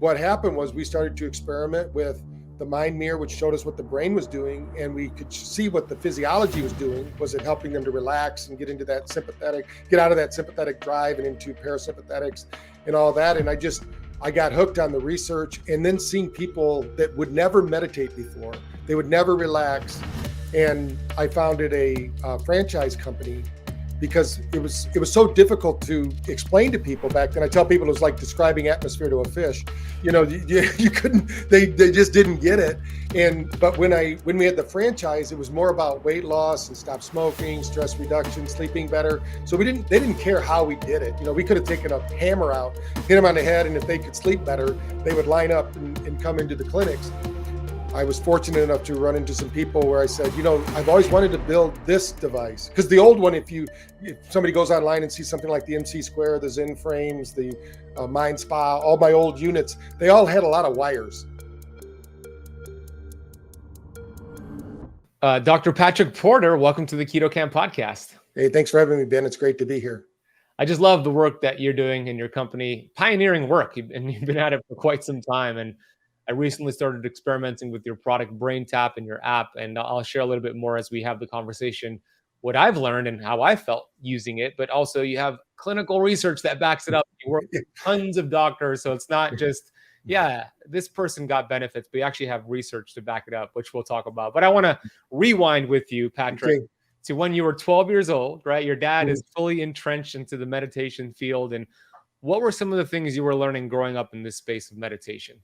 what happened was we started to experiment with the mind mirror, which showed us what the brain was doing, and we could see what the physiology was doing. Was it helping them to relax and get into that sympathetic, get out of that sympathetic drive and into parasympathetics and all that? And I got hooked on the research, and then seeing people that would never meditate before, they would never relax. And I founded a franchise company because it was so difficult to explain to people back then. I tell people it was like describing atmosphere to a fish. You couldn't, they just didn't get it. But when we had the franchise, it was more about weight loss and stop smoking, stress reduction, sleeping better. So they didn't care how we did it. We could have taken a hammer out, hit them on the head, and if they could sleep better, they would line up and come into the clinics. I was fortunate enough to run into some people where I said, I've always wanted to build this device. Because the old one, if somebody goes online and sees something like the MC Square, the Zen frames, the Mind Spa, all my old units, they all had a lot of wires. Dr. Patrick Porter, welcome to the Keto Kamp podcast. Hey, thanks for having me, Ben. It's great to be here. I just love the work that you're doing in your company, pioneering work, and you've been at it for quite some time. And I recently started experimenting with your product BrainTap and your app, and I'll share a little bit more as we have the conversation, what I've learned and how I felt using it. But also you have clinical research that backs it up. You work with tons of doctors, so it's not just, this person got benefits, but you actually have research to back it up, which we'll talk about. But I want to rewind with you, Patrick, to when you were 12 years old, right? Your dad is fully entrenched into the meditation field. And what were some of the things you were learning growing up in this space of meditation?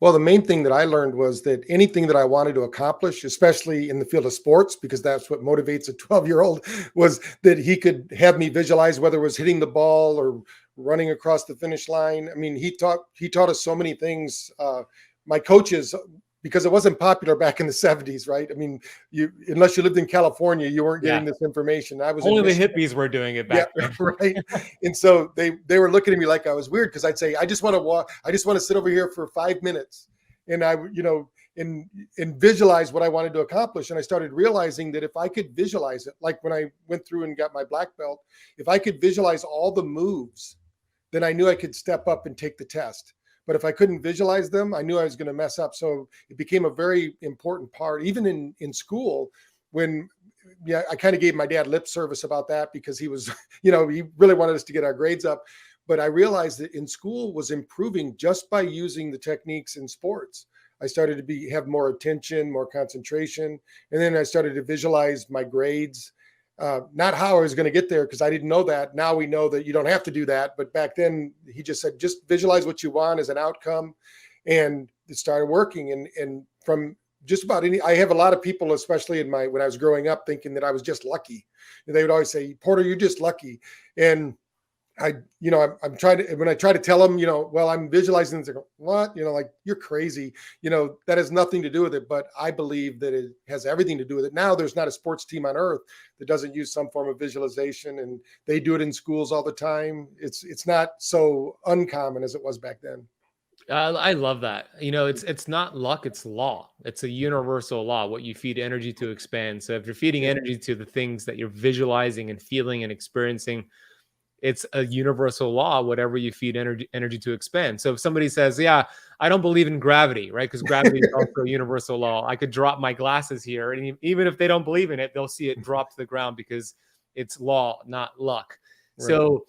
Well, the main thing that I learned was that anything that I wanted to accomplish, especially in the field of sports, because that's what motivates a 12-year-old, was that he could have me visualize whether it was hitting the ball or running across the finish line. I mean, he taught us so many things. My coaches, because it wasn't popular back in the 70s, right? I mean, unless you lived in California, you weren't getting this information. I was only the hippies were doing it back then. Right. And so they were looking at me like I was weird, because I'd say, I just want to walk, I just want to sit over here for 5 minutes. And I, and visualize what I wanted to accomplish. And I started realizing that if I could visualize it, like when I went through and got my black belt, if I could visualize all the moves, then I knew I could step up and take the test. But if I couldn't visualize them, I knew I was going to mess up. So it became a very important part, even in school, when I kind of gave my dad lip service about that, because he was, he really wanted us to get our grades up. But I realized that in school was improving just by using the techniques in sports. I started to have more attention, more concentration. And then I started to visualize my grades, not how I was going to get there, because I didn't know that. Now we know that you don't have to do that. But back then he just said, just visualize what you want as an outcome. And it started working. And from just about I have a lot of people, especially when I was growing up, thinking that I was just lucky. And they would always say, Porter, you're just lucky. And I'm trying to, when I try to tell them, well, I'm visualizing this, they go, what? Like, you're crazy. That has nothing to do with it. But I believe that it has everything to do with it. Now there's not a sports team on earth that doesn't use some form of visualization, and they do it in schools all the time. It's not so uncommon as it was back then. I love that. It's not luck, it's law. It's a universal law. What you feed energy to expand. So if you're feeding energy to the things that you're visualizing and feeling and experiencing, it's a universal law, whatever you feed energy to expand. So if somebody says, I don't believe in gravity, right? Because gravity is also a universal law. I could drop my glasses here, and even if they don't believe in it, they'll see it drop to the ground because it's law, not luck. Right. So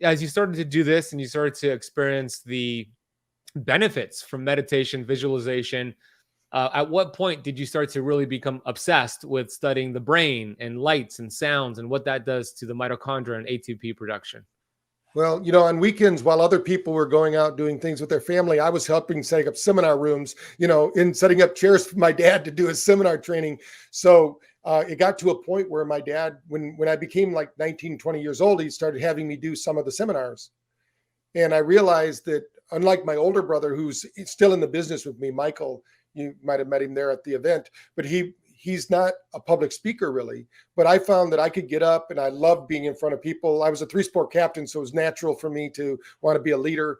as you started to do this and you started to experience the benefits from meditation, visualization, at what point did you start to really become obsessed with studying the brain and lights and sounds and what that does to the mitochondria and ATP production? Well, on weekends, while other people were going out doing things with their family, I was helping setting up seminar rooms, in setting up chairs for my dad to do his seminar training. So it got to a point where my dad, when I became like 19, 20 years old, he started having me do some of the seminars. And I realized that, unlike my older brother, who's still in the business with me, Michael, you might have met him there at the event, but he's not a public speaker really. But I found that I could get up, and I loved being in front of people. I was a 3-sport captain, so it was natural for me to want to be a leader.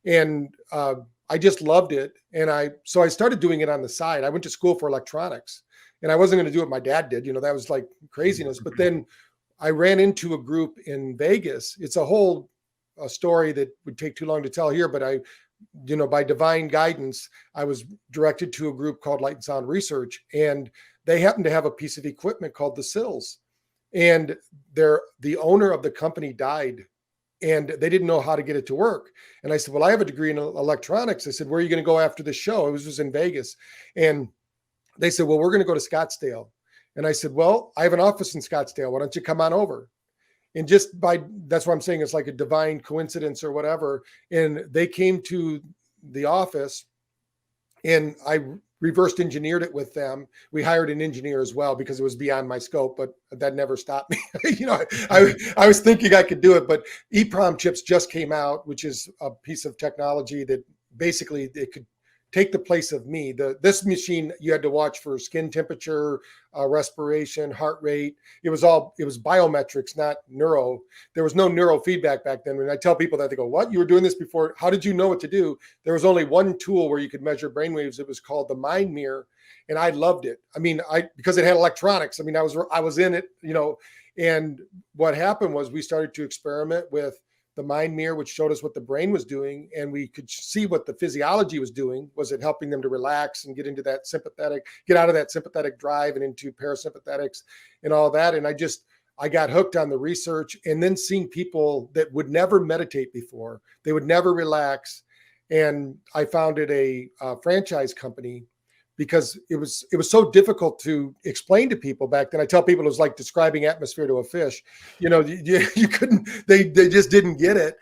And I just loved it. And so I started doing it on the side. I went to school for electronics, and I wasn't going to do what my dad did. That was like craziness. But then I ran into a group in Vegas. It's a whole story that would take too long to tell here, but by divine guidance, I was directed to a group called Light and Sound Research, and they happened to have a piece of equipment called the sills. And the owner of the company died, and they didn't know how to get it to work. And I said, well, I have a degree in electronics. I said, where are you going to go after the show? It was in Vegas. And they said, well, we're going to go to Scottsdale. And I said, well, I have an office in Scottsdale. Why don't you come on over? And that's what I'm saying. It's like a divine coincidence or whatever. And they came to the office, and I reversed engineered it with them. We hired an engineer as well because it was beyond my scope, but that never stopped me. I was thinking I could do it, but EEPROM chips just came out, which is a piece of technology that basically it could take the place of me. This machine, you had to watch for skin temperature, respiration, heart rate. It was biometrics, not neuro. There was no neurofeedback back then. When I tell people that, they go, what? You were doing this before? How did you know what to do? There was only one tool where you could measure brainwaves. It was called the Mind Mirror. And I loved it. I mean, because it had electronics. I mean, I was in it, and what happened was we started to experiment with the Mind Mirror, which showed us what the brain was doing, and we could see what the physiology was doing. Was it helping them to relax and get out of that sympathetic drive and into parasympathetics and all that? And I got hooked on the research, and then seeing people that would never meditate before, they would never relax. And I founded a franchise company because it was so difficult to explain to people back then. I tell people it was like describing atmosphere to a fish. You couldn't, they just didn't get it.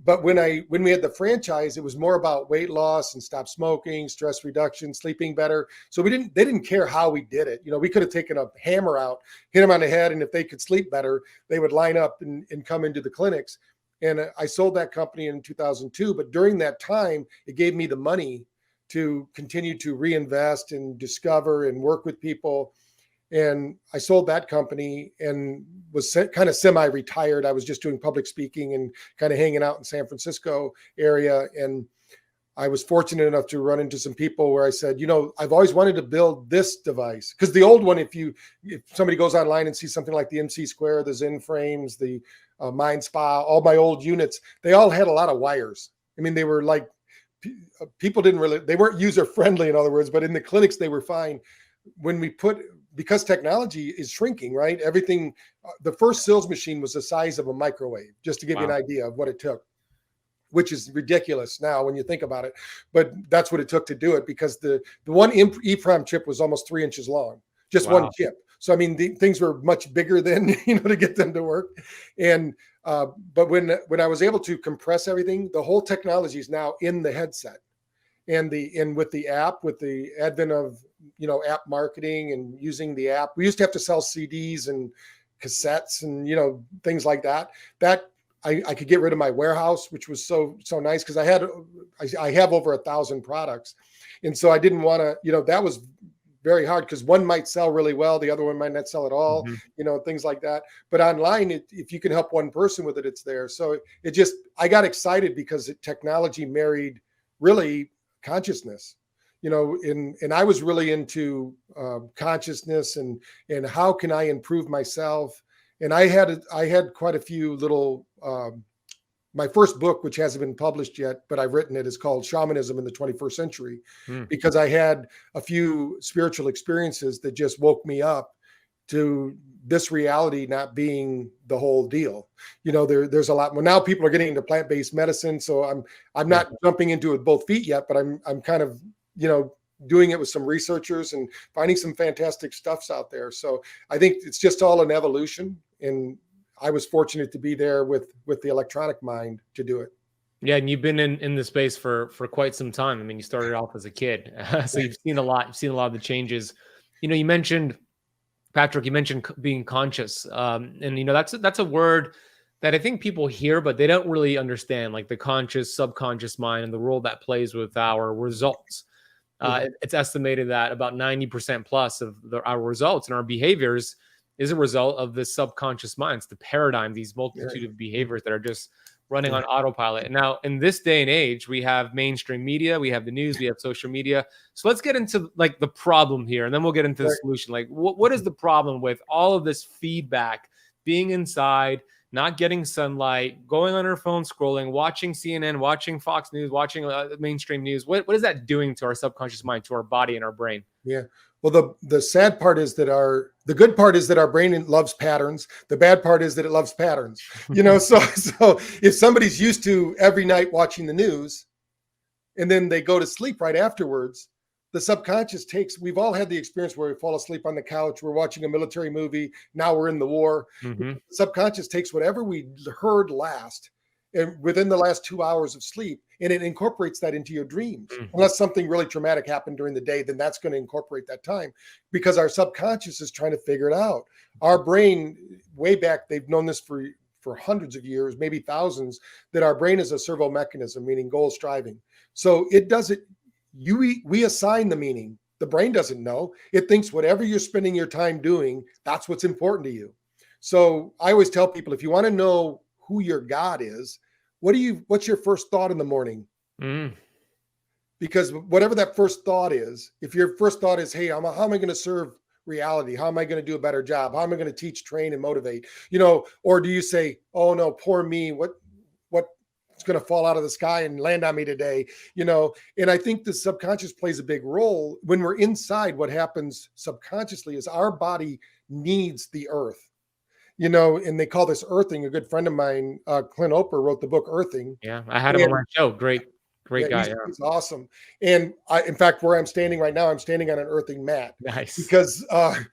But when we had the franchise, it was more about weight loss and stop smoking, stress reduction, sleeping better. So they didn't care how we did it. We could have taken a hammer out, hit them on the head, and if they could sleep better, they would line up and come into the clinics. And I sold that company in 2002. But during that time, it gave me the money to continue to reinvest and discover and work with people. And I sold that company and was kind of semi-retired. I was just doing public speaking and kind of hanging out in San Francisco area. And I was fortunate enough to run into some people where I said, I've always wanted to build this device. Because the old one, if somebody goes online and sees something like the MC Square, the Zen frames, the Mind Spa, all my old units, they all had a lot of wires. I mean, they were like, people they weren't user friendly, in other words, but in the clinics they were fine. Because technology is shrinking, right? Everything, the first sills machine was the size of a microwave, just to give you an idea of what it took, which is ridiculous now when you think about it. But that's what it took to do it, because the one EEPROM chip was almost 3 inches long, just one chip. So, I mean, things were much bigger then, to get them to work. And but when I was able to compress everything, the whole technology is now in the headset, and with the app, with the advent of app marketing and using the app. We used to have to sell CDs and cassettes and things like that. That I could get rid of my warehouse, which was so nice, because I have over 1,000 products, and so I didn't want to. That was very hard, because one might sell really well, the other one might not sell at all, things like that. But online, if you can help one person with it, it's there. So I got excited because technology married really consciousness, and I was really into consciousness and how can I improve myself. And I had quite a few little, my first book, which hasn't been published yet, but I've written it, is called Shamanism in the 21st Century, because I had a few spiritual experiences that just woke me up to this reality not being the whole deal. There's a lot more. Now people are getting into plant-based medicine, so I'm not jumping into it with both feet yet, but I'm kind of, doing it with some researchers and finding some fantastic stuffs out there. So I think it's just all an evolution, and I was fortunate to be there with the electronic mind to do it. Yeah, and you've been in the space for quite some time. I mean, you started off as a kid, so you've seen a lot. You've seen a lot of the changes. You mentioned, Patrick, being conscious, and that's a word that I think people hear, but they don't really understand, like the conscious, subconscious mind and the role that plays with our results. It's estimated that about 90% plus of our results and our behaviors is a result of the subconscious mind. It's the paradigm, these multitude of behaviors that are just running on autopilot. And now in this day and age, we have mainstream media, we have the news, we have social media. So let's get into like the problem here, and then we'll get into the solution. Like what is the problem with all of this feedback being inside, not getting sunlight, going on our phone, scrolling, watching CNN, watching Fox News, watching mainstream news, what is that doing to our subconscious mind, to our body and our brain? Yeah. Well, the sad part is that the good part is that our brain loves patterns. The bad part is that it loves patterns. So if somebody's used to every night watching the news and then they go to sleep right afterwards, the subconscious we've all had the experience where we fall asleep on the couch, we're watching a military movie, now we're in the war. Mm-hmm. The subconscious takes whatever we heard last and within the last 2 hours of sleep, and it incorporates that into your dreams. Mm-hmm. Unless something really traumatic happened during the day, then that's going to incorporate that time, because our subconscious is trying to figure it out. Our brain, way back, they've known this for hundreds of years, maybe thousands, that our brain is a servo mechanism, meaning goal striving. So it doesn't, we assign the meaning. The brain doesn't know. It thinks whatever you're spending your time doing, that's what's important to you. So I always tell people, if you want to know who your God is, what's your first thought in the morning? Because whatever that first thought is, if your first thought is, hey, how am I going to serve reality? How am I going to do a better job? How am I going to teach, train, and motivate? Or do you say, oh no, poor me, what's going to fall out of the sky and land on me today? And I think the subconscious plays a big role. When we're inside, what happens subconsciously is our body needs the earth. And they call this earthing. A good friend of mine, Clint Oprah, wrote the book Earthing. Yeah, I had him on my show. Great guy. He's awesome. And in fact, where I'm standing right now, I'm standing on an earthing mat. Nice. Because I'm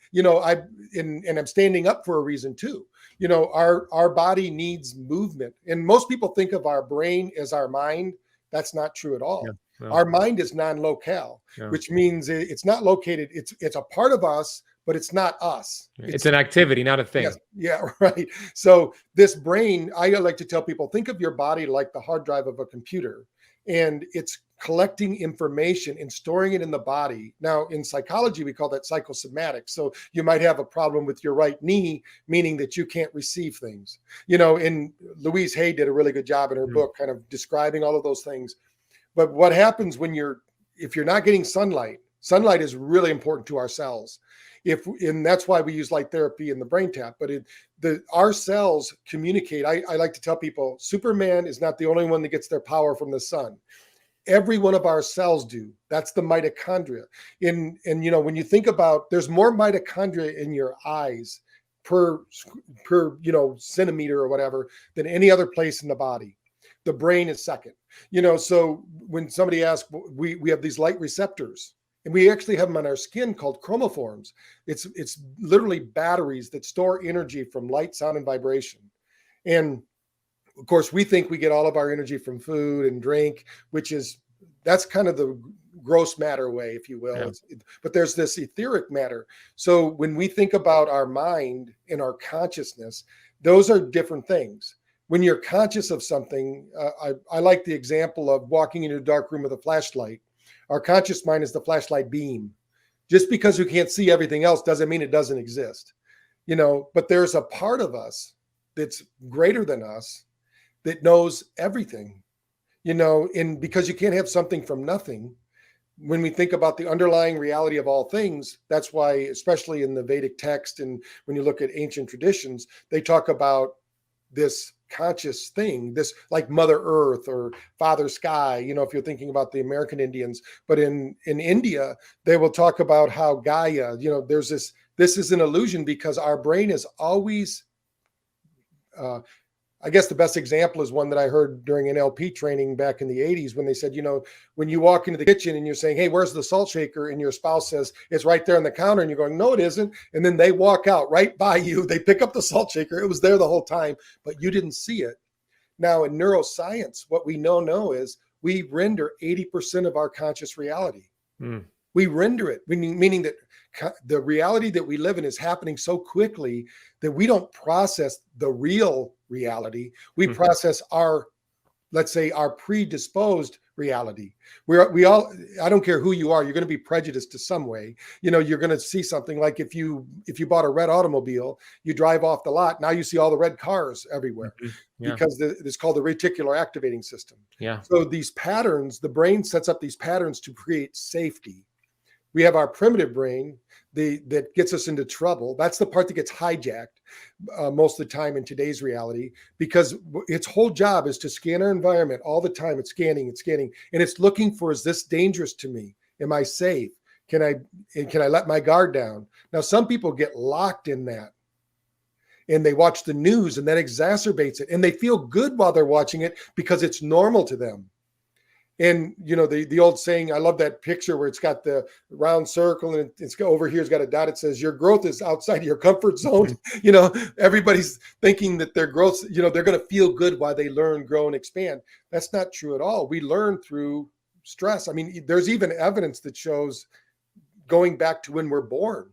standing up for a reason too. Our body needs movement, and most people think of our brain as our mind. That's not true at all. Yeah, no. Our mind is non-locale, which means it's not located. It's a part of us, but it's not us. It's an activity, not a thing. Yes, yeah, right. So this brain, I like to tell people, think of your body like the hard drive of a computer, and it's collecting information and storing it in the body. Now, in psychology, we call that psychosomatic. So you might have a problem with your right knee, meaning that you can't receive things. And Louise Hay did a really good job in her book kind of describing all of those things. But what happens if you're not getting sunlight is really important to our cells. And that's why we use light therapy in the BrainTap. But our cells communicate. I like to tell people, Superman is not the only one that gets their power from the sun. Every one of our cells do. That's the mitochondria. And when you think about, there's more mitochondria in your eyes per centimeter or whatever than any other place in the body. The brain is second. So when somebody asks, we have these light receptors. And we actually have them on our skin called chromophores. It's literally batteries that store energy from light, sound, and vibration. And of course, we think we get all of our energy from food and drink, that's kind of the gross matter way, if you will. Yeah. But there's this etheric matter. So when we think about our mind and our consciousness, those are different things. When you're conscious of something, I like the example of walking into a dark room with a flashlight. Our conscious mind is the flashlight beam. Just because we can't see everything else doesn't mean it doesn't exist. But there's a part of us that's greater than us that knows everything, and because you can't have something from nothing. When we think about the underlying reality of all things, that's why, especially in the Vedic text, and when you look at ancient traditions, they talk about this conscious thing, this like Mother Earth or Father Sky, if you're thinking about the American Indians. But in India, they will talk about how Gaia, there's this is an illusion, because our brain is always, I guess the best example is one that I heard during NLP training back in the 80s, when they said, when you walk into the kitchen and you're saying, hey, where's the salt shaker? And your spouse says, it's right there on the counter. And you're going, no, it isn't. And then they walk out right by you. They pick up the salt shaker. It was there the whole time, but you didn't see it. Now, in neuroscience, what we know is we render 80% of our conscious reality. We render it, meaning that the reality that we live in is happening so quickly that we don't process the real reality. We process let's say our predisposed reality. We all, I don't care who you are, you're going to be prejudiced to some way. You're going to see something like if you bought a red automobile, you drive off the lot, now you see all the red cars everywhere. Because it's called the reticular activating system. So these patterns, the brain sets up these patterns to create safety. We have our primitive brain that gets us into trouble. That's the part that gets hijacked most of the time in today's reality, because its whole job is to scan our environment all the time. It's scanning, and it's looking for, is this dangerous to me? Am I safe? Can I let my guard down? Now, some people get locked in that, and they watch the news, and that exacerbates it. And they feel good while they're watching it because it's normal to them. And, you know, the old saying, I love that picture where it's got the round circle and it's over here, it's got a dot. It says your growth is outside of your comfort zone. You know, everybody's thinking that their growth, you know, they're going to feel good while they learn, grow, and expand. That's not true at all. We learn through stress. I mean, there's even evidence that shows, going back to when we're born.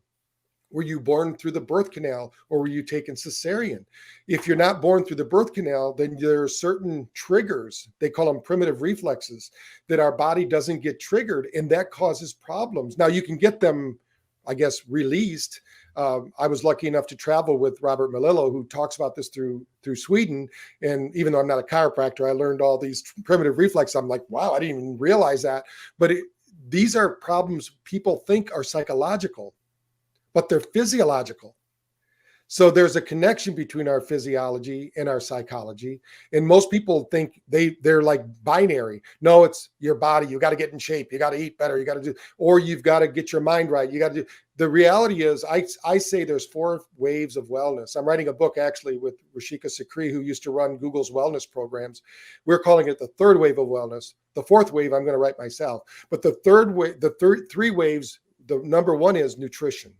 Were you born through the birth canal, or were you taken cesarean? If you're not born through the birth canal, then there are certain triggers, they call them primitive reflexes, that our body doesn't get triggered, and that causes problems. Now, you can get them, I guess, released. I was lucky enough to travel with Robert Malillo, who talks about this through Sweden. And even though I'm not a chiropractor, I learned all these primitive reflexes. I'm like, wow, I didn't even realize that. But these are problems people think are psychological, but they're physiological. So there's a connection between our physiology and our psychology. And most people think they're like binary. No, it's your body. You got to get in shape. You got to eat better. You got to do, or you've got to get your mind right. You got to do. The reality is, I say there's 4 waves of wellness. I'm writing a book actually with Rashika Sikri, who used to run Google's wellness programs. We're calling it the 3rd wave of wellness. The 4th wave I'm going to write myself. But the 3 waves, the number 1 is nutrition.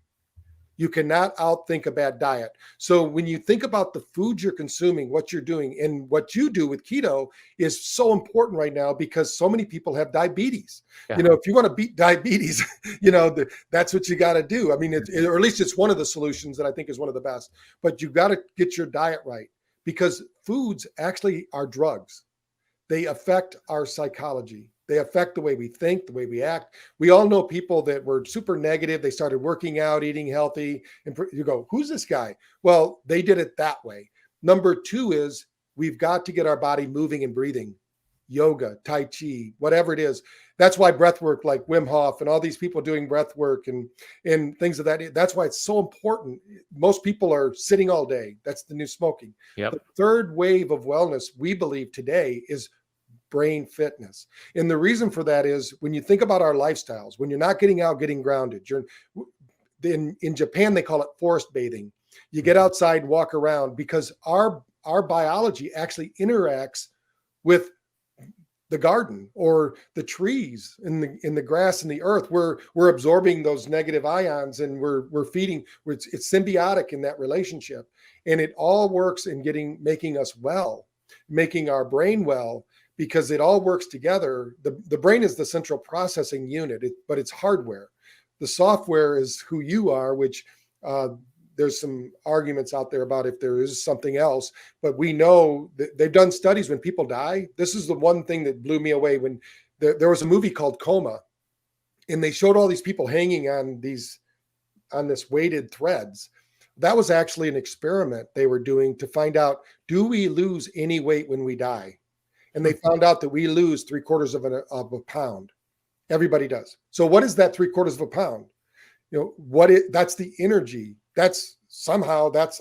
You cannot outthink a bad diet. So when you think about the food you're consuming, what you're doing, and what you do with keto is so important right now, because so many people have diabetes. Yeah. You know, if you want to beat diabetes, you know, that's what you got to do. I mean, or at least it's one of the solutions that I think is one of the best. But you got to get your diet right, because foods actually are drugs. They affect our psychology. They affect the way we think, the way we act. We all know people that were super negative. They started working out, eating healthy, and you go, who's this guy? Well, they did it that way. Number 2 is, we've got to get our body moving and breathing. Yoga, Tai Chi, whatever it is. That's why breath work, like Wim Hof and all these people doing breath work and things of that. That's why it's so important. Most people are sitting all day. That's the new smoking. Yep. The 3rd wave of wellness, we believe today, is brain fitness. And the reason for that is, when you think about our lifestyles, when you're not getting out, getting grounded, in Japan, they call it forest bathing. You get outside, walk around, because our biology actually interacts with the garden or the trees in the grass and the earth. We're absorbing those negative ions, and we're feeding. It's symbiotic in that relationship, and it all works in making us well, making our brain well, because it all works together. The brain is the central processing unit, but it's hardware. The software is who you are, which there's some arguments out there about if there is something else. But we know that they've done studies when people die. This is the one thing that blew me away. When there was a movie called Coma, and they showed all these people hanging on this weighted threads. That was actually an experiment they were doing to find out, do we lose any weight when we die? And they found out that we lose 3/4 of a pound. Everybody does. So what is that 3/4 of a pound? You know, that's the energy. That's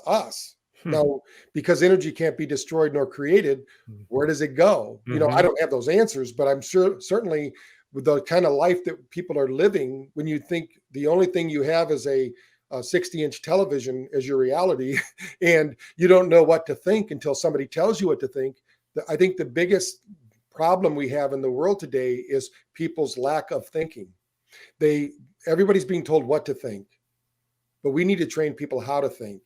us. Now, because energy can't be destroyed nor created, where does it go? You know, I don't have those answers, but I'm sure, certainly with the kind of life that people are living, when you think the only thing you have is a 60-inch television as your reality, and you don't know what to think until somebody tells you what to think. I think the biggest problem we have in the world today is people's lack of thinking. Everybody's being told what to think, but we need to train people how to think.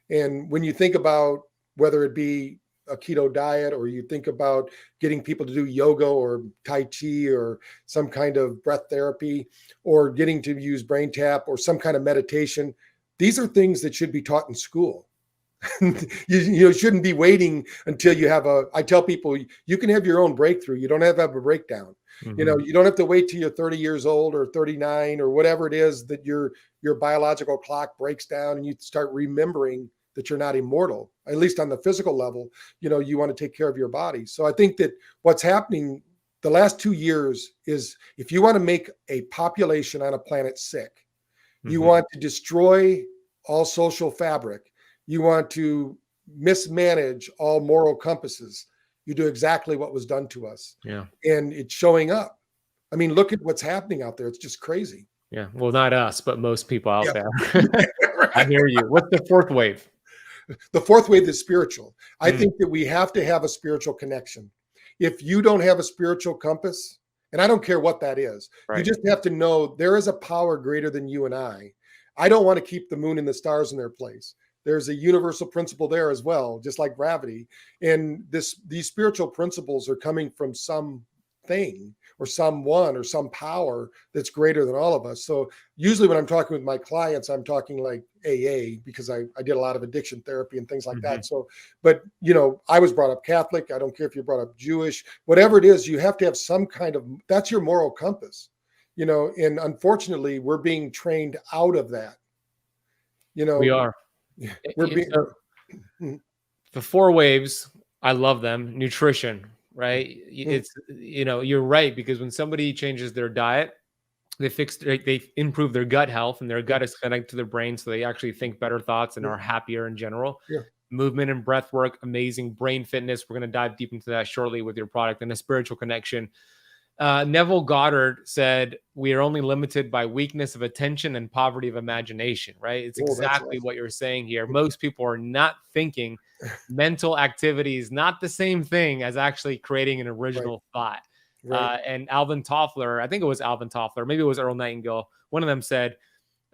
And when you think about whether it be a keto diet, or you think about getting people to do yoga or Tai Chi or some kind of breath therapy, or getting to use BrainTap or some kind of meditation, these are things that should be taught in school. You shouldn't be waiting until you have I tell people, you can have your own breakthrough. You don't have to have a breakdown. You know, you don't have to wait till you're 30 years old or 39 or whatever it is that your biological clock breaks down and you start remembering that you're not immortal, at least on the physical level. You know, you want to take care of your body. So I think that what's happening the last 2 years is, if you want to make a population on a planet sick, you want to destroy all social fabric, you want to mismanage all moral compasses, you do exactly what was done to us. Yeah. And it's showing up. I mean, look at what's happening out there. It's just crazy. Yeah. Well, not us, but most people out there. Right. I hear you. What's the fourth wave? The fourth wave is spiritual. I think that we have to have a spiritual connection. If you don't have a spiritual compass, and I don't care what that is, you just have to know there is a power greater than you and I. I don't want to keep the moon and the stars in their place. There's a universal principle there as well, just like gravity. And these spiritual principles are coming from something or someone or some power that's greater than all of us. So usually when I'm talking with my clients, I'm talking like AA, because I did a lot of addiction therapy and things like that. So, but I was brought up Catholic. I don't care if you're brought up Jewish, whatever it is, you have to have some kind of, that's your moral compass, and unfortunately we're being trained out of that. We are. We're being, the 4 waves, I love them. Nutrition, right? It's, you're right, because when somebody changes their diet, they improve their gut health, and their gut is connected to their brain, so they actually think better thoughts and are happier in general. Movement and breath work, amazing. Brain fitness, we're going to dive deep into that shortly with your product, and a spiritual connection. Neville Goddard said, we are only limited by weakness of attention and poverty of imagination, right? It's exactly what you're saying here. Most people are not thinking. Mental activity is not the same thing as actually creating an original thought. And Alvin Toffler, I think it was Alvin Toffler, maybe it was Earl Nightingale, one of them said,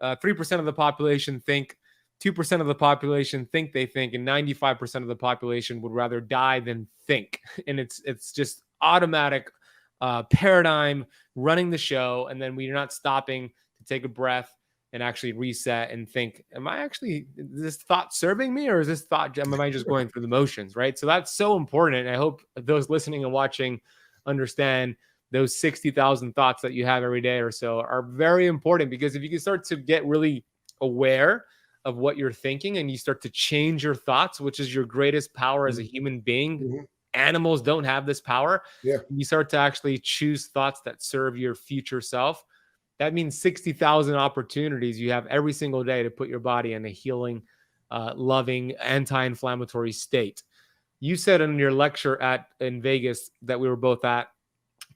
3% of the population think, 2% of the population think they think, and 95% of the population would rather die than think. And it's just automatic paradigm running the show. And then we're not stopping to take a breath and actually reset and think, is this thought serving me, or is this thought, am I just going through the motions? Right. So that's so important. I hope those listening and watching understand those 60,000 thoughts that you have every day or so are very important, because if you can start to get really aware of what you're thinking and you start to change your thoughts, which is your greatest power as a human being, animals don't have this power. You start to actually choose thoughts that serve your future self. That means 60,000 opportunities you have every single day to put your body in a healing, loving, anti-inflammatory state. You said in your lecture in Vegas that we were both at,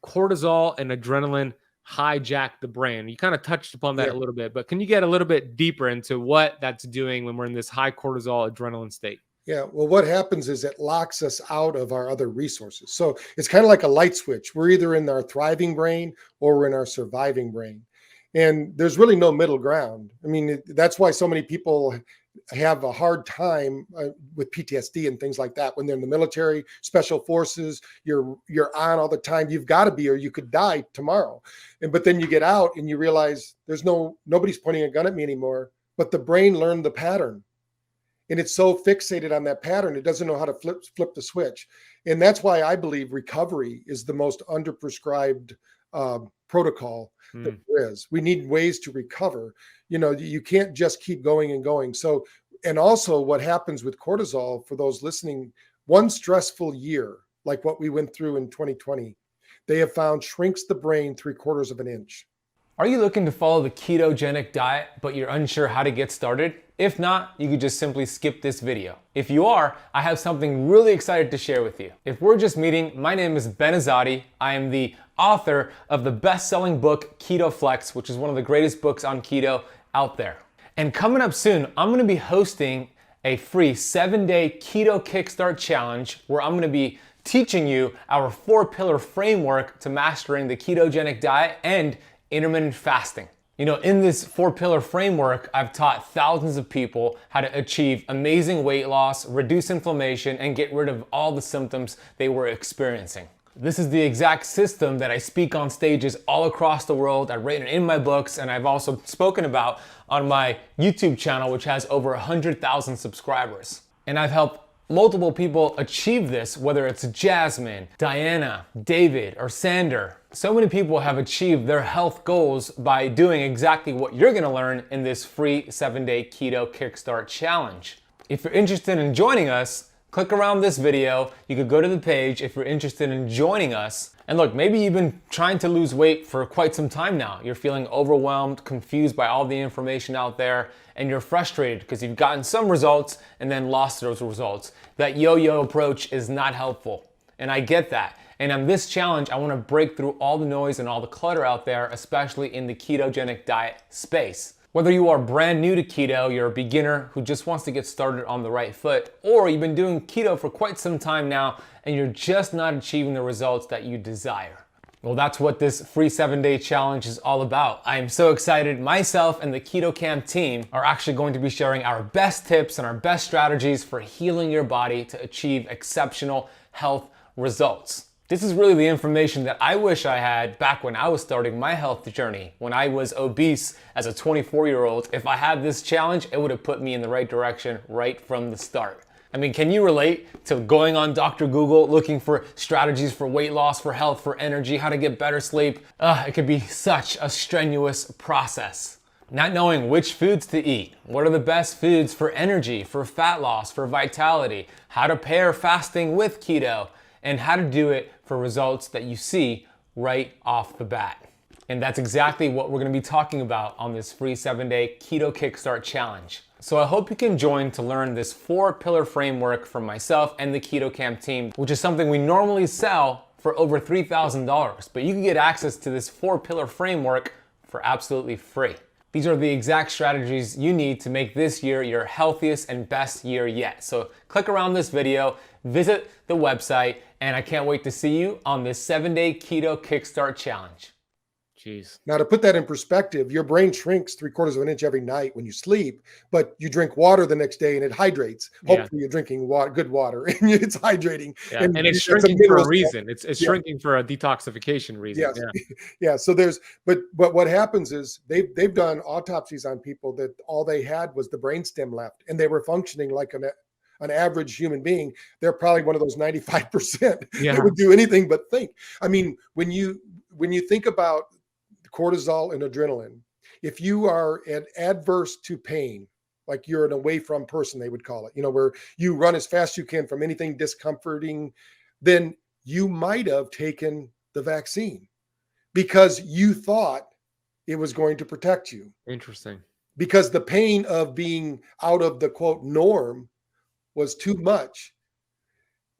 cortisol and adrenaline hijack the brain. You kind of touched upon that a little bit, but can you get a little bit deeper into what that's doing when we're in this high cortisol adrenaline state? Yeah, well, what happens is it locks us out of our other resources. So it's kind of like a light switch. We're either in our thriving brain or we're in our surviving brain. And there's really no middle ground. I mean, that's why so many people have a hard time with PTSD and things like that. When they're in the military, special forces, you're on all the time. You've got to be, or you could die tomorrow. But then you get out and you realize nobody's pointing a gun at me anymore, but the brain learned the pattern. And it's so fixated on that pattern, it doesn't know how to flip the switch. And that's why I believe recovery is the most underprescribed protocol that there is. We need ways to recover. You can't just keep going and going. So, and also what happens with cortisol, for those listening, one stressful year, like what we went through in 2020, they have found shrinks the brain 3/4 of an inch. Are you looking to follow the ketogenic diet, but you're unsure how to get started? If not, you could just simply skip this video. If you are, I have something really excited to share with you. If we're just meeting, my name is Ben Azadi. I am the author of the best-selling book, Keto Flex, which is one of the greatest books on keto out there. And coming up soon, I'm gonna be hosting a free 7-day Keto Kickstart Challenge where I'm gonna be teaching you our 4-pillar framework to mastering the ketogenic diet and intermittent fasting. In this 4-pillar framework, I've taught thousands of people how to achieve amazing weight loss, reduce inflammation, and get rid of all the symptoms they were experiencing. This is the exact system that I speak on stages all across the world. I've written in my books, and I've also spoken about on my YouTube channel, which has over 100,000 subscribers. And I've helped multiple people achieve this, whether it's Jasmine, Diana, David, or Sander. So many people have achieved their health goals by doing exactly what you're gonna learn in this free 7-day Keto Kickstart Challenge. If you're interested in joining us, click around this video. You could go to the page if you're interested in joining us, And look, maybe you've been trying to lose weight for quite some time now. You're feeling overwhelmed, confused by all the information out there, and you're frustrated because you've gotten some results and then lost those results. That yo-yo approach is not helpful. And I get that. And on this challenge, I want to break through all the noise and all the clutter out there, especially in the ketogenic diet space. Whether you are brand new to keto, you're a beginner who just wants to get started on the right foot, or you've been doing keto for quite some time now and you're just not achieving the results that you desire. Well, that's what this free 7-day challenge is all about. I am so excited. Myself and the Keto Kamp team are actually going to be sharing our best tips and our best strategies for healing your body to achieve exceptional health results. This is really the information that I wish I had back when I was starting my health journey, when I was obese as a 24-year-old. If I had this challenge, it would have put me in the right direction right from the start. I mean, can you relate to going on Dr. Google, looking for strategies for weight loss, for health, for energy, how to get better sleep? It could be such a strenuous process. Not knowing which foods to eat, what are the best foods for energy, for fat loss, for vitality, how to pair fasting with keto, and how to do it for results that you see right off the bat. And that's exactly what we're gonna be talking about on this free 7-day Keto Kickstart Challenge. So I hope you can join to learn this 4-pillar framework from myself and the Keto Kamp team, which is something we normally sell for over $3,000, but you can get access to this 4-pillar framework for absolutely free. These are the exact strategies you need to make this year your healthiest and best year yet. So click around this video, visit the website, and I can't wait to see you on this 7-day Keto Kickstart Challenge. Jeez. Now, to put that in perspective, your brain shrinks 3/4 of an inch every night when you sleep, but you drink water the next day and it hydrates. Hopefully you're drinking water, good water, and it's hydrating. Yeah. And it's it's shrinking for a reason. It's shrinking for a detoxification reason. Yes. Yeah. Yeah. So but what happens is they've done autopsies on people that all they had was the brainstem left, and they were functioning like an average human being. They're probably one of those 95% that would do anything but think. I mean, when you think about cortisol and adrenaline, if you are adverse to pain, like you're an away from person, they would call it, where you run as fast as you can from anything discomforting, then you might have taken the vaccine because you thought it was going to protect you. Interesting. Because the pain of being out of the quote norm was too much.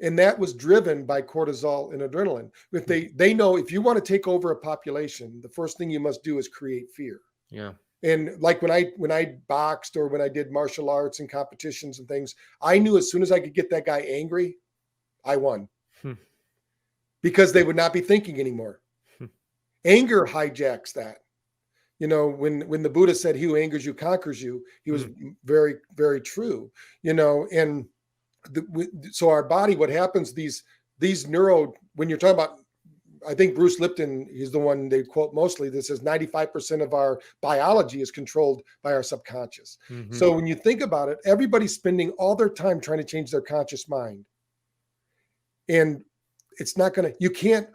And that was driven by cortisol and adrenaline. If they know if you want to take over a population, the first thing you must do is create fear. Yeah. And like when I boxed or when I did martial arts and competitions and things, I knew as soon as I could get that guy angry, I won. Because they would not be thinking anymore. Anger hijacks that. When the Buddha said, "He who angers you conquers you," he was very, very true. And so our body, what happens, these when you're talking about, I think Bruce Lipton, he's the one they quote mostly, that says 95% of our biology is controlled by our subconscious. So when you think about it, everybody's spending all their time trying to change their conscious mind. And it's not you can't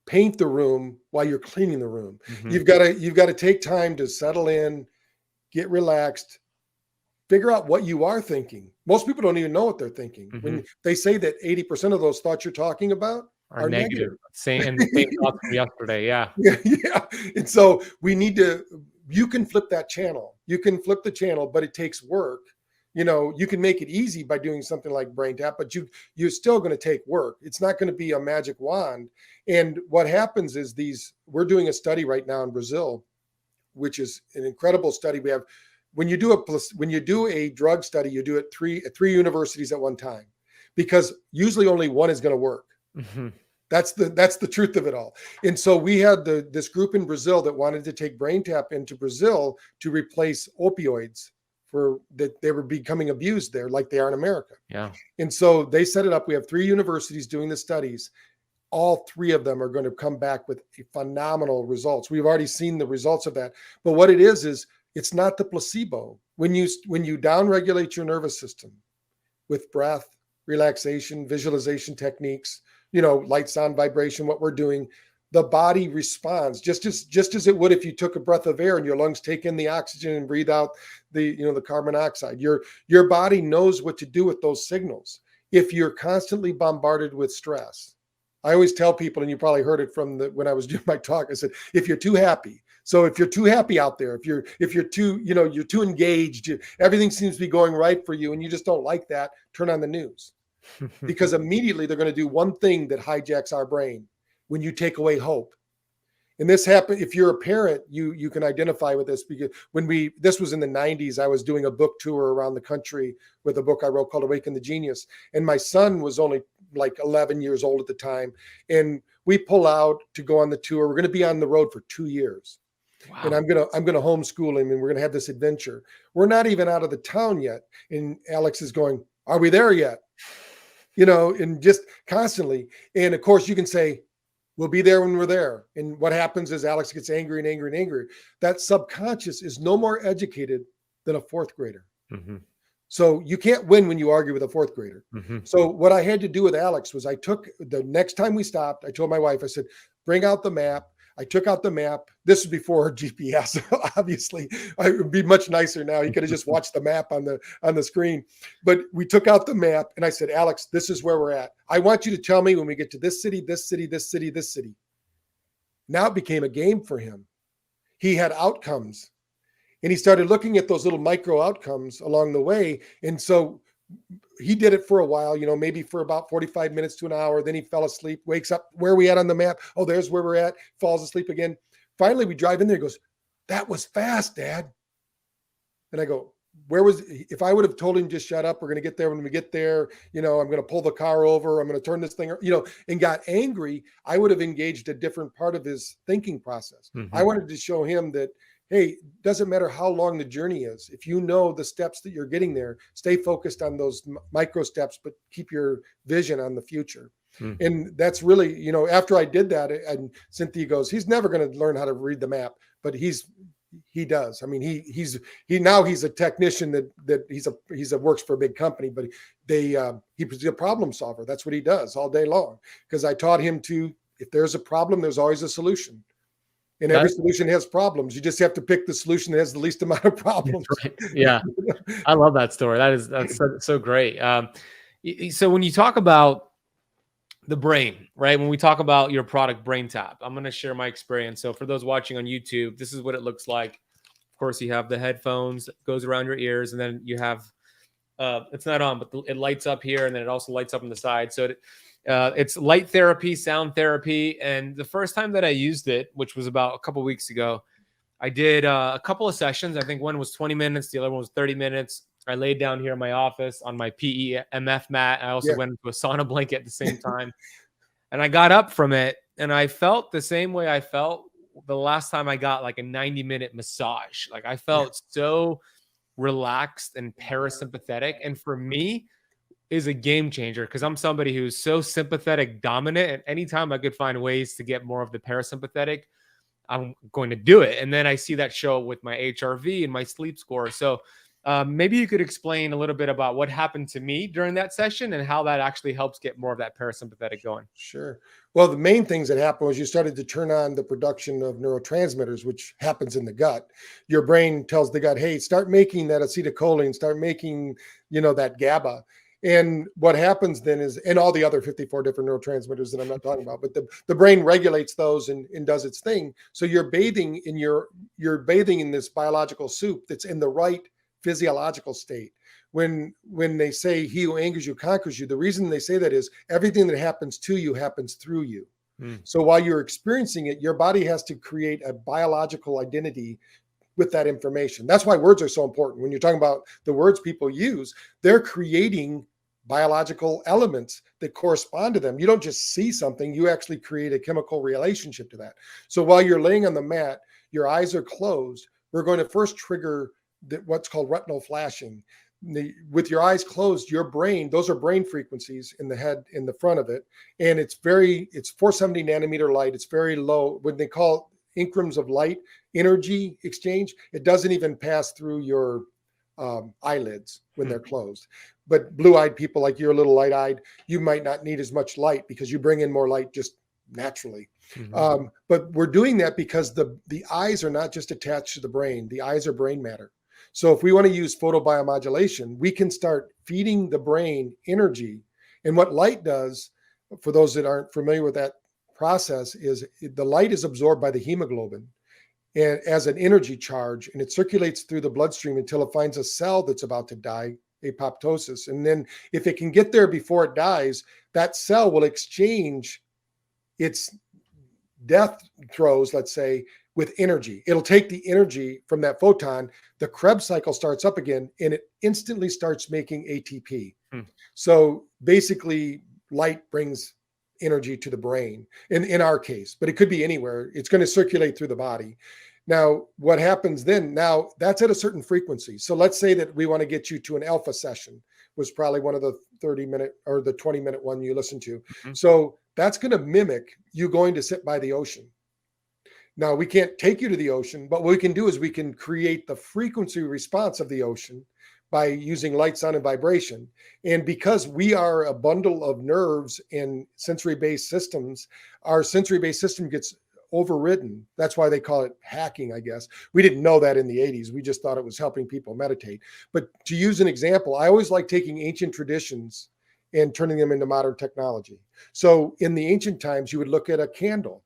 paint the room while you're cleaning the room. You've got to take time to settle in, get relaxed, figure out what you are thinking. Most people don't even know what they're thinking. When they say that 80% of those thoughts you're talking about are negative. Same thoughts from yesterday. Yeah. Yeah. And so you can flip that channel. You can flip the channel, but it takes work. You can make it easy by doing something like BrainTap, but you're still going to take work. It's not going to be a magic wand. And what happens is we're doing a study right now in Brazil, which is an incredible study. We have, when you do a drug study, you do it at three universities at one time, because usually only one is going to work. That's the truth of it all. And so we had this group in Brazil that wanted to take BrainTap into Brazil to replace opioids that they were becoming abused there, like they are in America. Yeah. And so they set it up. We have 3 universities doing the studies. All 3 of them are going to come back with phenomenal results. We've already seen the results of that. But what it is it's not the placebo. When you downregulate your nervous system with breath, relaxation, visualization techniques, light, sound, vibration, what we're doing, the body responds just as it would if you took a breath of air and your lungs take in the oxygen and breathe out the carbon dioxide. Your body knows what to do with those signals. If you're constantly bombarded with stress, I always tell people, and you probably heard it from when I was doing my talk, I said, if you're too happy, so if you're too happy out there, if you're too, you're too engaged, everything seems to be going right for you, and you just don't like that, turn on the news. Because immediately they're going to do one thing that hijacks our brain: when you take away hope. And this happened, if you're a parent, you can identify with this, because this was in the 90s, I was doing a book tour around the country with a book I wrote called Awaken the Genius. And my son was only like 11 years old at the time. And we pull out to go on the tour. We're going to be on the road for 2 years. Wow. And I'm going to homeschool him, and we're going to have this adventure. We're not even out of the town yet. And Alex is going, are we there yet? And just constantly. And of course you can say, we'll be there when we're there. And what happens is Alex gets angry and angry and angry. That subconscious is no more educated than a fourth grader. Mm-hmm. So you can't win when you argue with a fourth grader. Mm-hmm. So what I had to do with Alex was the next time we stopped, I told my wife, I said, bring out the map. I took out the map. This was before GPS. Obviously, it would be much nicer now. He could have just watched the map on the screen. But we took out the map, and I said, Alex, this is where we're at. I want you to tell me when we get to this city, this city, this city, this city. Now it became a game for him. He had outcomes, and he started looking at those little micro outcomes along the way. And so he did it for a while, maybe for about 45 minutes to an hour. Then he fell asleep, wakes up. Where are we at on the map? Oh, there's where we're at. Falls asleep again. Finally, we drive in there. He goes, that was fast, Dad. And I go, if I would have told him, just shut up, we're going to get there when we get there, I'm going to pull the car over, I'm going to turn this thing, and got angry, I would have engaged a different part of his thinking process. Mm-hmm. I wanted to show him that, hey, doesn't matter how long the journey is. If you know the steps that you're getting there, stay focused on those micro steps, but keep your vision on the future. Mm-hmm. And that's really, after I did that, and Cynthia goes, he's never going to learn how to read the map, but he does. I mean, he's a technician that he's works for a big company, but he's a problem solver. That's what he does all day long. Because I taught him if there's a problem, there's always a solution. And every solution has problems. You just have to pick the solution that has the least amount of problems. Right. Yeah. I love that story. That's so great. So when you talk about the brain, right? When we talk about your product, BrainTap, I'm going to share my experience. So for those watching on YouTube, this is what it looks like. Of course, you have the headphones that goes around your ears, and then you have, it's not on, but it lights up here, and then it also lights up on the side. So it's light therapy, sound therapy. And the first time that I used it, which was about a couple of weeks ago, I did a couple of sessions. I think one was 20 minutes. The other one was 30 minutes. I laid down here in my office on my PEMF mat. I also went into a sauna blanket at the same time. And I got up from it, and I felt the same way I felt the last time I got like a 90-minute massage. Like I felt so relaxed and parasympathetic. And for me, is a game changer, because I'm somebody who's so sympathetic dominant, and anytime I could find ways to get more of the parasympathetic, I'm going to do it. And then I see that show with my HRV and my sleep score. So maybe you could explain a little bit about what happened to me during that session and how that actually helps get more of that parasympathetic going. Sure. Well, the main things that happened was you started to turn on the production of neurotransmitters, which happens in the gut. Your brain tells the gut, hey, start making that acetylcholine, start making, that GABA. And what happens then is, and all the other 54 different neurotransmitters that I'm not talking about, but the brain regulates those and does its thing. So you're bathing in this biological soup that's in the right physiological state. When they say he who angers you conquers you, the reason they say that is everything that happens to you happens through you. So while you're experiencing it, your body has to create a biological identity with that information. That's why words are so important. When you're talking about the words people use, they're creating biological elements that correspond to them. You don't just see something, you actually create a chemical relationship to that. So while you're laying on the mat, your eyes are closed, we're going to first trigger what's called retinal flashing. With your eyes closed, your brain, those are brain frequencies in the head, in the front of it. And it's 470 nanometer light. It's very low. When they call ingrams of light energy exchange, it doesn't even pass through your eyelids when they're closed. But blue-eyed people, like you're a little light-eyed, you might not need as much light because you bring in more light just naturally. But we're doing that because the eyes are not just attached to the brain. The eyes are brain matter. So if we want to use photobiomodulation, we can start feeding the brain energy. And what light does, for those that aren't familiar with that process, is the light is absorbed by the hemoglobin and as an energy charge, and it circulates through the bloodstream until it finds a cell that's about to die, apoptosis. And then if it can get there before it dies, that cell will exchange its death throes, let's say, with energy. It'll take the energy from that photon, the Krebs cycle starts up again, and it instantly starts making ATP. So basically, light brings energy to the brain in our case, but it could be anywhere. It's going to circulate through the body. Now, what happens then? Now, that's at a certain frequency. So let's say that we want to get you to an alpha session, was probably one of the 30-minute or the 20-minute one you listen to. So that's going to mimic you going to sit by the ocean. Now, we can't take you to the ocean, but what we can do is we can create the frequency response of the ocean by using light, sound, and vibration. And because we are a bundle of nerves and sensory-based systems, our sensory-based system gets overridden. That's why they call it hacking, I guess. We didn't know that in the 80s. We just thought it was helping people meditate. But to use an example, I always like taking ancient traditions and turning them into modern technology. So in the ancient times, you would look at a candle.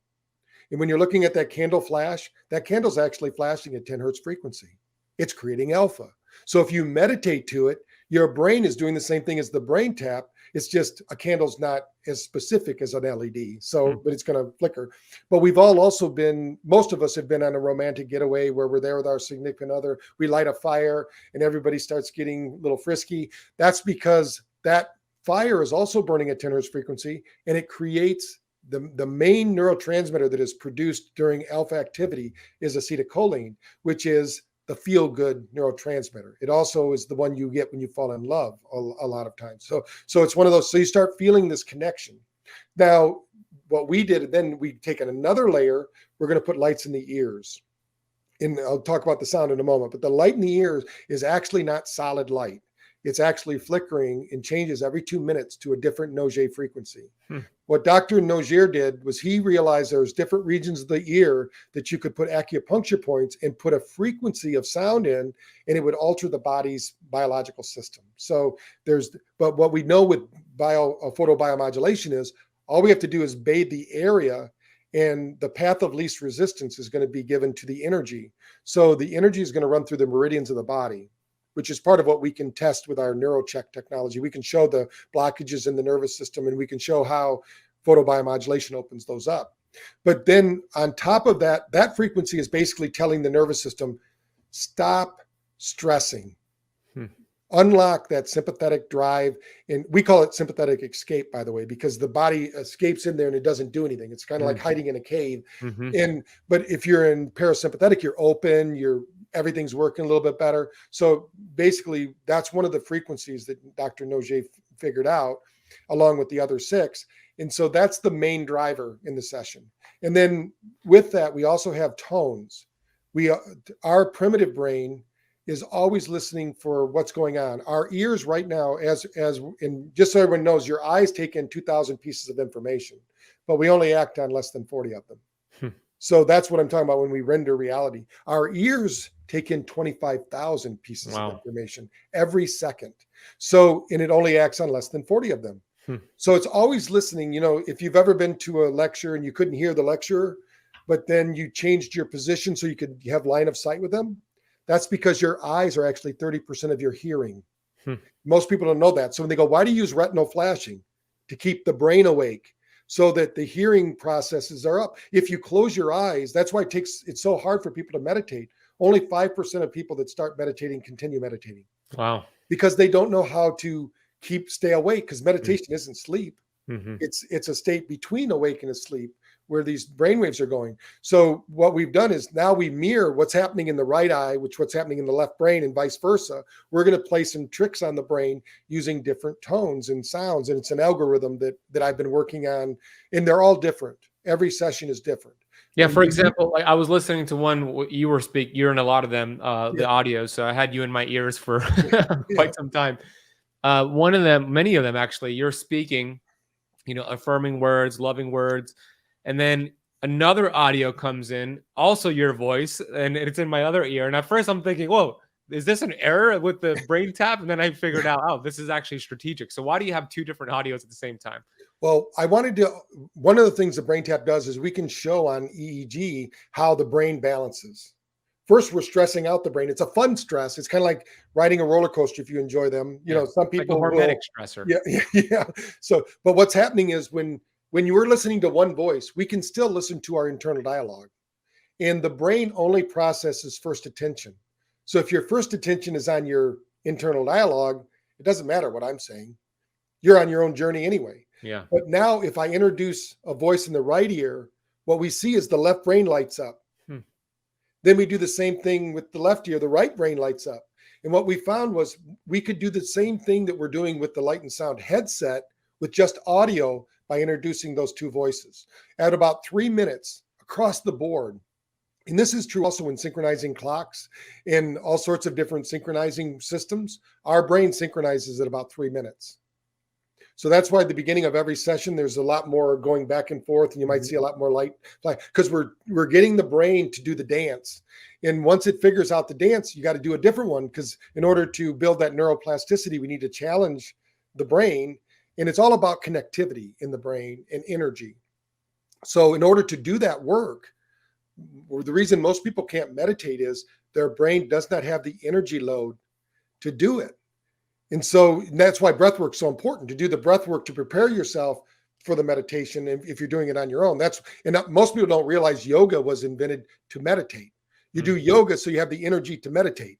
And when you're looking at that candle flash, that candle's actually flashing at 10 hertz frequency. It's creating alpha. So if you meditate to it, your brain is doing the same thing as the BrainTap. It's just a candle's not as specific as an LED. So, but it's going to flicker. But we've all also been, most of us have been on a romantic getaway where we're there with our significant other. We light a fire and everybody starts getting a little frisky. That's because that fire is also burning at 10 hertz frequency, and it creates the main neurotransmitter that is produced during alpha activity is acetylcholine, which is the feel-good neurotransmitter. It also is the one you get when you fall in love a lot of times. So it's one of those. So you start feeling this connection. Now, what we did, then we take another layer. We're going to put lights in the ears. And I'll talk about the sound in a moment. But the light in the ears is actually not solid light. It's actually flickering and changes every 2 minutes to a different Nogier frequency. What Dr. Nogier did was he realized there's different regions of the ear that you could put acupuncture points and put a frequency of sound in, and it would alter the body's biological system. So but what we know with photobiomodulation is all we have to do is bathe the area, and the path of least resistance is going to be given to the energy. So the energy is going to run through the meridians of the body, which is part of what we can test with our NeuroCheck technology. We can show the blockages in the nervous system, and we can show how photobiomodulation opens those up. But then on top of that, that frequency is basically telling the nervous system, stop stressing. Unlock that sympathetic drive. And we call it sympathetic escape, by the way, because the body escapes in there and it doesn't do anything. It's kind of like hiding in a cave. But if you're in parasympathetic, you're open, everything's working a little bit better. So basically, that's one of the frequencies that Dr. Nogier figured out, along with the other 6. And so that's the main driver in the session. And then with that, we also have tones. Our primitive brain is always listening for what's going on. Our ears right now, and just so everyone knows, your eyes take in 2,000 pieces of information, but we only act on less than 40 of them. So that's what I'm talking about when we render reality. Our ears take in 25,000 pieces of information every second. So, and it only acts on less than 40 of them. So it's always listening. You know, if you've ever been to a lecture and you couldn't hear the lecturer, but then you changed your position so you could have line of sight with them, that's because your eyes are actually 30% of your hearing. Most people don't know that. So when they go, why do you use retinal flashing? To keep the brain awake, so that the hearing processes are up. If you close your eyes, that's why it's so hard for people to meditate. Only 5% of people that start meditating continue meditating. Wow. Because they don't know how to stay awake, because meditation isn't sleep. It's a state between awake and asleep where these brainwaves are going. So what we've done is now we mirror what's happening in the right eye, what's happening in the left brain, and vice versa. We're going to play some tricks on the brain using different tones and sounds. And it's an algorithm that I've been working on, and they're all different. Every session is different. Yeah. For example, like I was listening to one you were speaking, you're in a lot of them, the audio. So I had you in my ears for quite some time. One of them, many of them actually, you're speaking, affirming words, loving words. And then another audio comes in, also your voice, and it's in my other ear. And at first I'm thinking, whoa, is this an error with the BrainTap? And then I figured out, oh, this is actually strategic. So why do you have 2 different audios at the same time? Well, one of the things that BrainTap does is we can show on EEG how the brain balances. First, we're stressing out the brain. It's a fun stress. It's kind of like riding a roller coaster if you enjoy them. You know, some people like a hormetic stressor. Yeah. So, but what's happening is when you are listening to one voice, we can still listen to our internal dialogue. And the brain only processes first attention. So if your first attention is on your internal dialogue, it doesn't matter what I'm saying. You're on your own journey anyway. Yeah. But now if I introduce a voice in the right ear, what we see is the left brain lights up. Then we do the same thing with the left ear, the right brain lights up. And what we found was we could do the same thing that we're doing with the Light and Sound headset with just audio by introducing those two voices at about 3 minutes across the board. And this is true also in synchronizing clocks and all sorts of different synchronizing systems. Our brain synchronizes at about 3 minutes. So that's why at the beginning of every session, there's a lot more going back and forth, and you might see a lot more light fly because we're getting the brain to do the dance. And once it figures out the dance, you got to do a different one because in order to build that neuroplasticity, we need to challenge the brain. And it's all about connectivity in the brain and energy. So in order to do that work, the reason most people can't meditate is their brain does not have the energy load to do it. And so that's why breath work is so important, to do the breath work to prepare yourself for the meditation. And if you're doing it on your own, most people don't realize yoga was invented to meditate. You do yoga so you have the energy to meditate.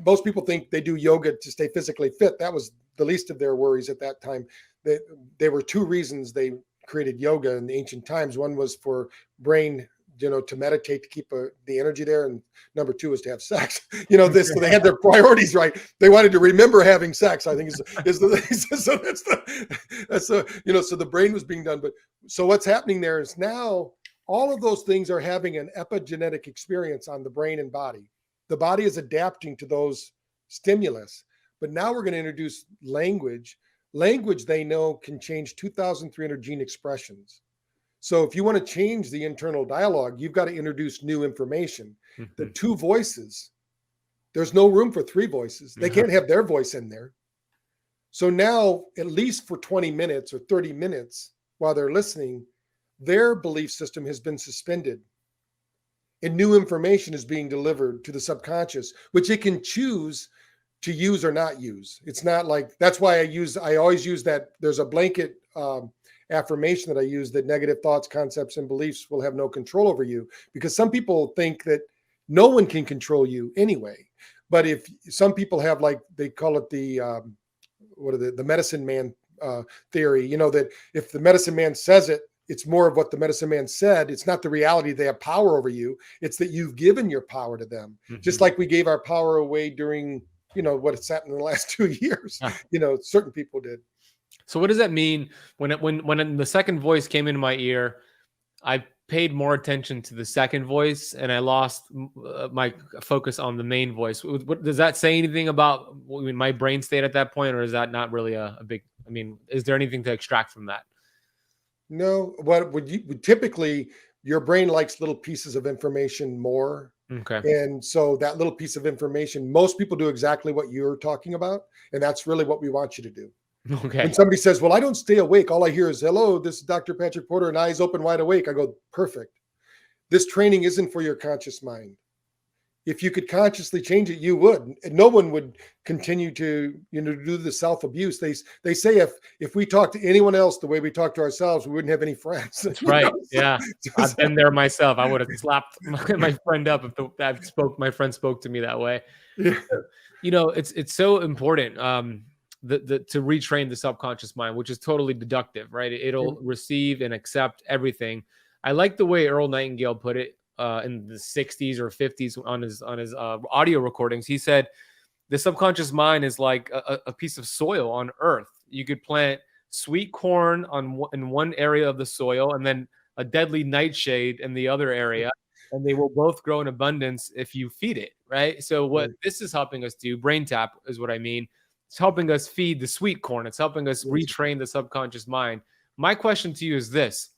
Most people think they do yoga to stay physically fit. That was the least of their worries at that time. There were two reasons they created yoga in the ancient times. One was for brain, to meditate, to keep the energy there. And number two is to have sex, so they had their priorities right. They wanted to remember having sex, I think so the brain was being done. But so what's happening there is now all of those things are having an epigenetic experience on the brain and body. The body is adapting to those stimulus, but now we're going to introduce language. Language they know can change 2,300 gene expressions. So if you want to change the internal dialogue, you've got to introduce new information. The two voices, there's no room for three voices. They can't have their voice in there. So now, at least for 20 minutes or 30 minutes while they're listening, their belief system has been suspended. And new information is being delivered to the subconscious, which it can choose to use or not use. It's not like, that's why I always use that. There's a blanket affirmation that I use, that negative thoughts, concepts, and beliefs will have no control over you, because some people think that no one can control you anyway. But if some people have, like, they call it the medicine man theory, that if the medicine man says it, it's more of what the medicine man said. It's not the reality they have power over you. It's that you've given your power to them. Just like we gave our power away during, what has happened in the last 2 years, certain people did. So what does that mean when the second voice came into my ear? I paid more attention to the second voice and I lost my focus on the main voice. Does that say anything about my brain state at that point, or is that not really a big? Is there anything to extract from that? No. What typically your brain likes little pieces of information more. Okay. And so that little piece of information, most people do exactly what you're talking about, and that's really what we want you to do. Okay. When somebody says, well, I don't stay awake, all I hear is, hello, this is Dr. Patrick Porter, and eyes open wide awake. I go, perfect. This training isn't for your conscious mind. If you could consciously change it, you would. And no one would continue to, do the self-abuse. They say if we talk to anyone else the way we talk to ourselves, we wouldn't have any friends. That's right. Yeah. I've been there myself. I would have slapped my friend up if my friend spoke to me that way. Yeah. It's so important. To retrain the subconscious mind, which is totally deductive, right? It'll receive and accept everything. I like the way Earl Nightingale put it in the 60s or 50s on his audio recordings. He said, the subconscious mind is like a piece of soil on earth. You could plant sweet corn in one area of the soil and then a deadly nightshade in the other area, and they will both grow in abundance if you feed it, right? So what this is helping us do, BrainTap is what I mean. It's helping us feed the sweet corn. It's helping us retrain the subconscious mind. My question to you is this.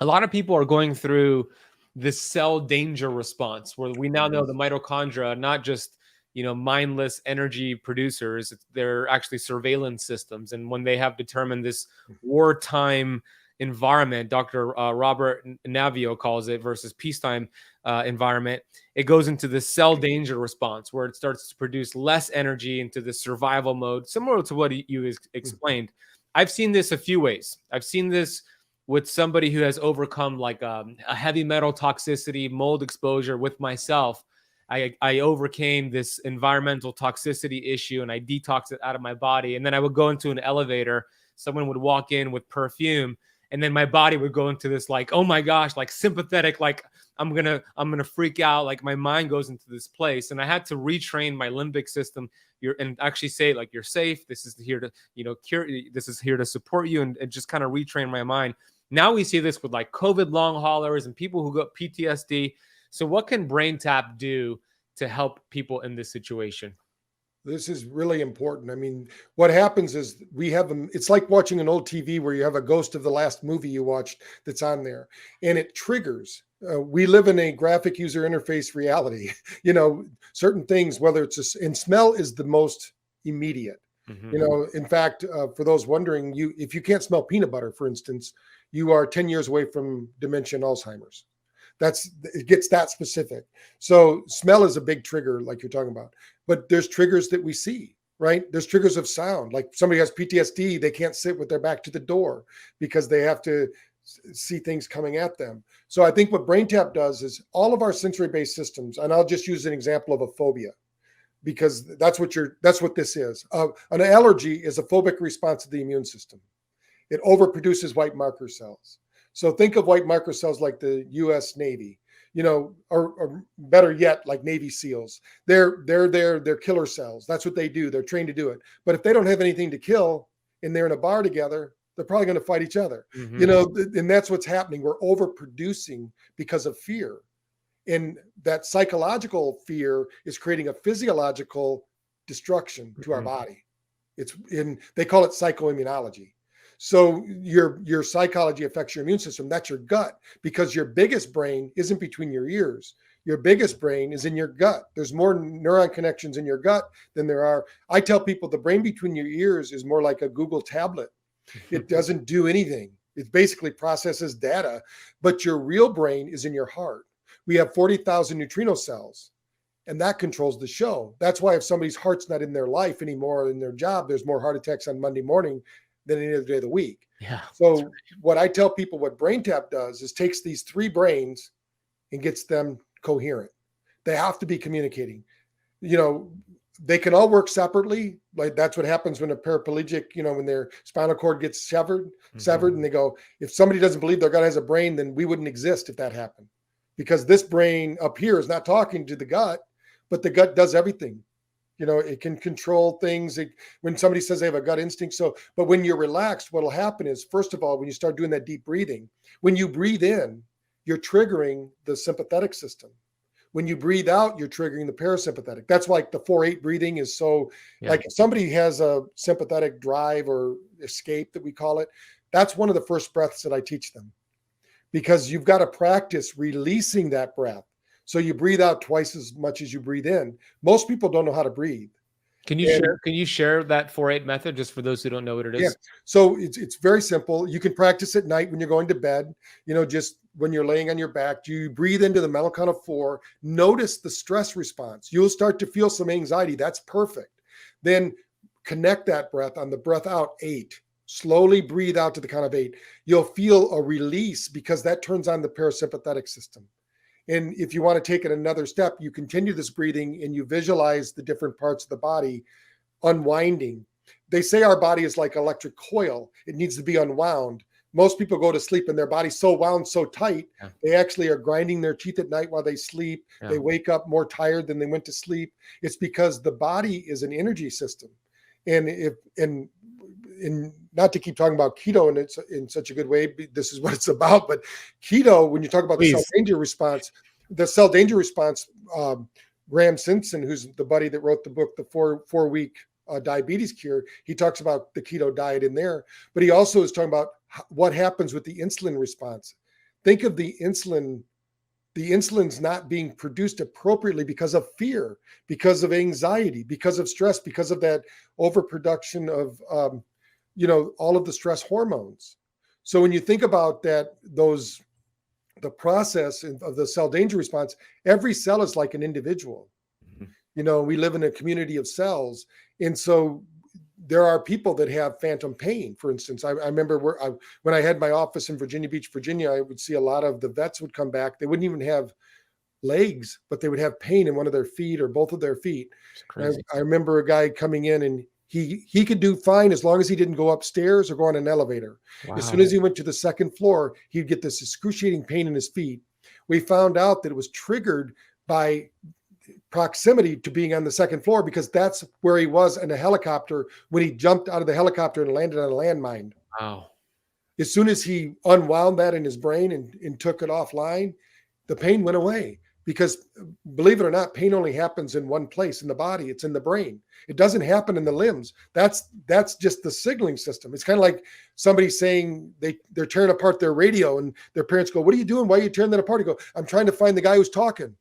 A lot of people are going through this cell danger response where we now know the mitochondria not just mindless energy producers. They're actually surveillance systems. And when they have determined this wartime environment, Dr. Robert Navio calls it, versus peacetime environment, it goes into the cell danger response, where it starts to produce less energy into the survival mode, similar to what you explained. I've seen this a few ways. I've seen this with somebody who has overcome like a heavy metal toxicity, mold exposure with myself. I overcame this environmental toxicity issue and I detoxed it out of my body. And then I would go into an elevator. Someone would walk in with perfume, and then my body would go into this like, oh my gosh, like sympathetic, like I'm gonna freak out. Like my mind goes into this place, and I had to retrain my limbic system. And actually say like, you're safe. This is here to cure. This is here to support you, and just kind of retrain my mind. Now we see this with like COVID long haulers and people who got PTSD. So what can BrainTap do to help people in this situation? This is really important. I mean, what happens is we have them. It's like watching an old TV where you have a ghost of the last movie you watched that's on there, and it triggers. We live in a graphic user interface reality. Certain things, whether it's and smell is the most immediate. Mm-hmm. In fact, for those wondering, if you can't smell peanut butter, for instance, you are 10 years away from dementia and Alzheimer's. It gets that specific. So smell is a big trigger, like you're talking about. But there's triggers that we see, right? There's triggers of sound. Like somebody has PTSD, they can't sit with their back to the door because they have to see things coming at them. So I think what BrainTap does is all of our sensory-based systems, and I'll just use an example of a phobia, because that's what this is. An allergy is a phobic response to the immune system. It overproduces white marker cells. So think of white marker cells like the U.S. Navy, or better yet, like Navy SEALs. They're killer cells. That's what they do. They're trained to do it. But if they don't have anything to kill and they're in a bar together, they're probably going to fight each other. Mm-hmm. And that's what's happening. We're overproducing because of fear. And that psychological fear is creating a physiological destruction to our body. They call it psychoimmunology. So your psychology affects your immune system. That's your gut, because your biggest brain isn't between your ears. Your biggest brain is in your gut. There's more neuron connections in your gut than there are. I tell people the brain between your ears is more like a Google tablet. It doesn't do anything. It basically processes data, but your real brain is in your heart. We have 40,000 neutrino cells, and that controls the show. That's why if somebody's heart's not in their life anymore, in their job, there's more heart attacks on Monday morning than any other day of the week. Yeah. So what I tell people, what BrainTap does is takes these three brains and gets them coherent. They have to be communicating. They can all work separately. Like that's what happens when a paraplegic, when their spinal cord gets severed, and they go, if somebody doesn't believe their gut has a brain, then we wouldn't exist if that happened. Because this brain up here is not talking to the gut, but the gut does everything. It can control things. When somebody says they have a gut instinct. But when you're relaxed, what will happen is, first of all, when you start doing that deep breathing, when you breathe in, you're triggering the sympathetic system. When you breathe out, you're triggering the parasympathetic. That's why like the 4-8 breathing is so, like if somebody has a sympathetic drive or escape that we call it, that's one of the first breaths that I teach them, because you've got to practice releasing that breath. So you breathe out twice as much as you breathe in. Most people don't know how to breathe. Can you share that 4-8 method just for those who don't know what it is? Yeah. So it's very simple. You can practice at night when you're going to bed, just when you're laying on your back. You breathe into the mental count of 4. Notice the stress response. You'll start to feel some anxiety. That's perfect. Then connect that breath on the breath out 8. Slowly breathe out to the count of 8. You'll feel a release because that turns on the parasympathetic system. And if you want to take it another step, you continue this breathing and you visualize the different parts of the body unwinding. They say our body is like electric coil. It needs to be unwound. Most people go to sleep and their body's so wound, so tight, they actually are grinding their teeth at night while they sleep. They wake up more tired than they went to sleep. It's because the body is an energy system. And not to keep talking about keto in such a good way, this is what it's about. But keto, when you talk about the cell danger response, Graham Simpson, who's the buddy that wrote the book, the four week diabetes cure, he talks about the keto diet in there. But he also is talking about what happens with the insulin response. Think of the insulin the insulin's not being produced appropriately because of fear, because of anxiety, because of stress, because of that overproduction of, all of the stress hormones. So when you think about that, the process of the cell danger response, every cell is like an individual. We live in a community of cells. And so there are people that have phantom pain. For instance, I remember when I had my office in Virginia Beach, Virginia, I would see a lot of the vets would come back. They wouldn't even have legs, but they would have pain in one of their feet or both of their feet. I remember a guy coming in, and he could do fine as long as he didn't go upstairs or go on an elevator. Wow. As soon as he went to the second floor, he'd get this excruciating pain in his feet. We found out that it was triggered by proximity to being on the second floor, because that's where he was in a helicopter when he jumped out of the helicopter and landed on a landmine. Wow. As soon as he unwound that in his brain and took it offline, the pain went away. Because believe it or not, pain only happens in one place in the body. It's in the brain. It doesn't happen in the limbs. That's just the signaling system. It's kind of like somebody saying they're tearing apart their radio, and their parents go, "What are you doing? Why are you tearing that apart?" You go, "I'm trying to find the guy who's talking."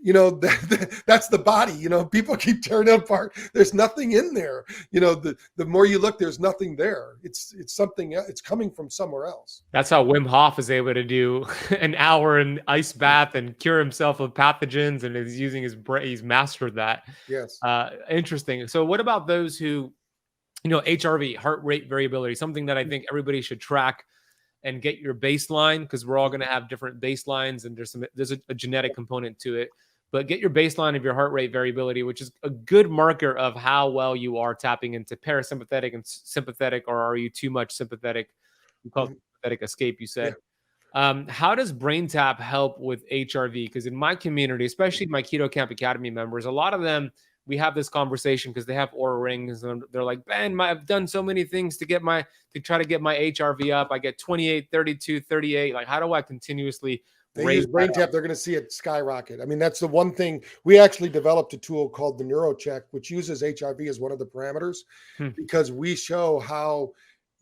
That's the body. People keep tearing it apart. There's nothing in there. The more you look, there's nothing there. It's something. It's coming from somewhere else. That's how Wim Hof is able to do an hour in ice bath and cure himself of pathogens, and is using his brain. He's mastered that. Yes. Interesting. So what about those who, HRV, heart rate variability, something that I think everybody should track and get your baseline, because we're all going to have different baselines, and there's a genetic component to it. But get your baseline of your heart rate variability, which is a good marker of how well you are tapping into parasympathetic and sympathetic, or are you too much sympathetic? You call it sympathetic escape, you said. Yeah. How does BrainTap help with HRV? Because in my community, especially my Keto Kamp Academy members, a lot of them, we have this conversation because they have Oura rings, and they're like, "Ben, I've done so many things to try to get my HRV up. I get 28, 32, 38. Like, how do I continuously They use BrainTap, they're going to see it skyrocket. I mean, that's the one thing. We actually developed a tool called the NeuroCheck, which uses HRV as one of the parameters, because we show how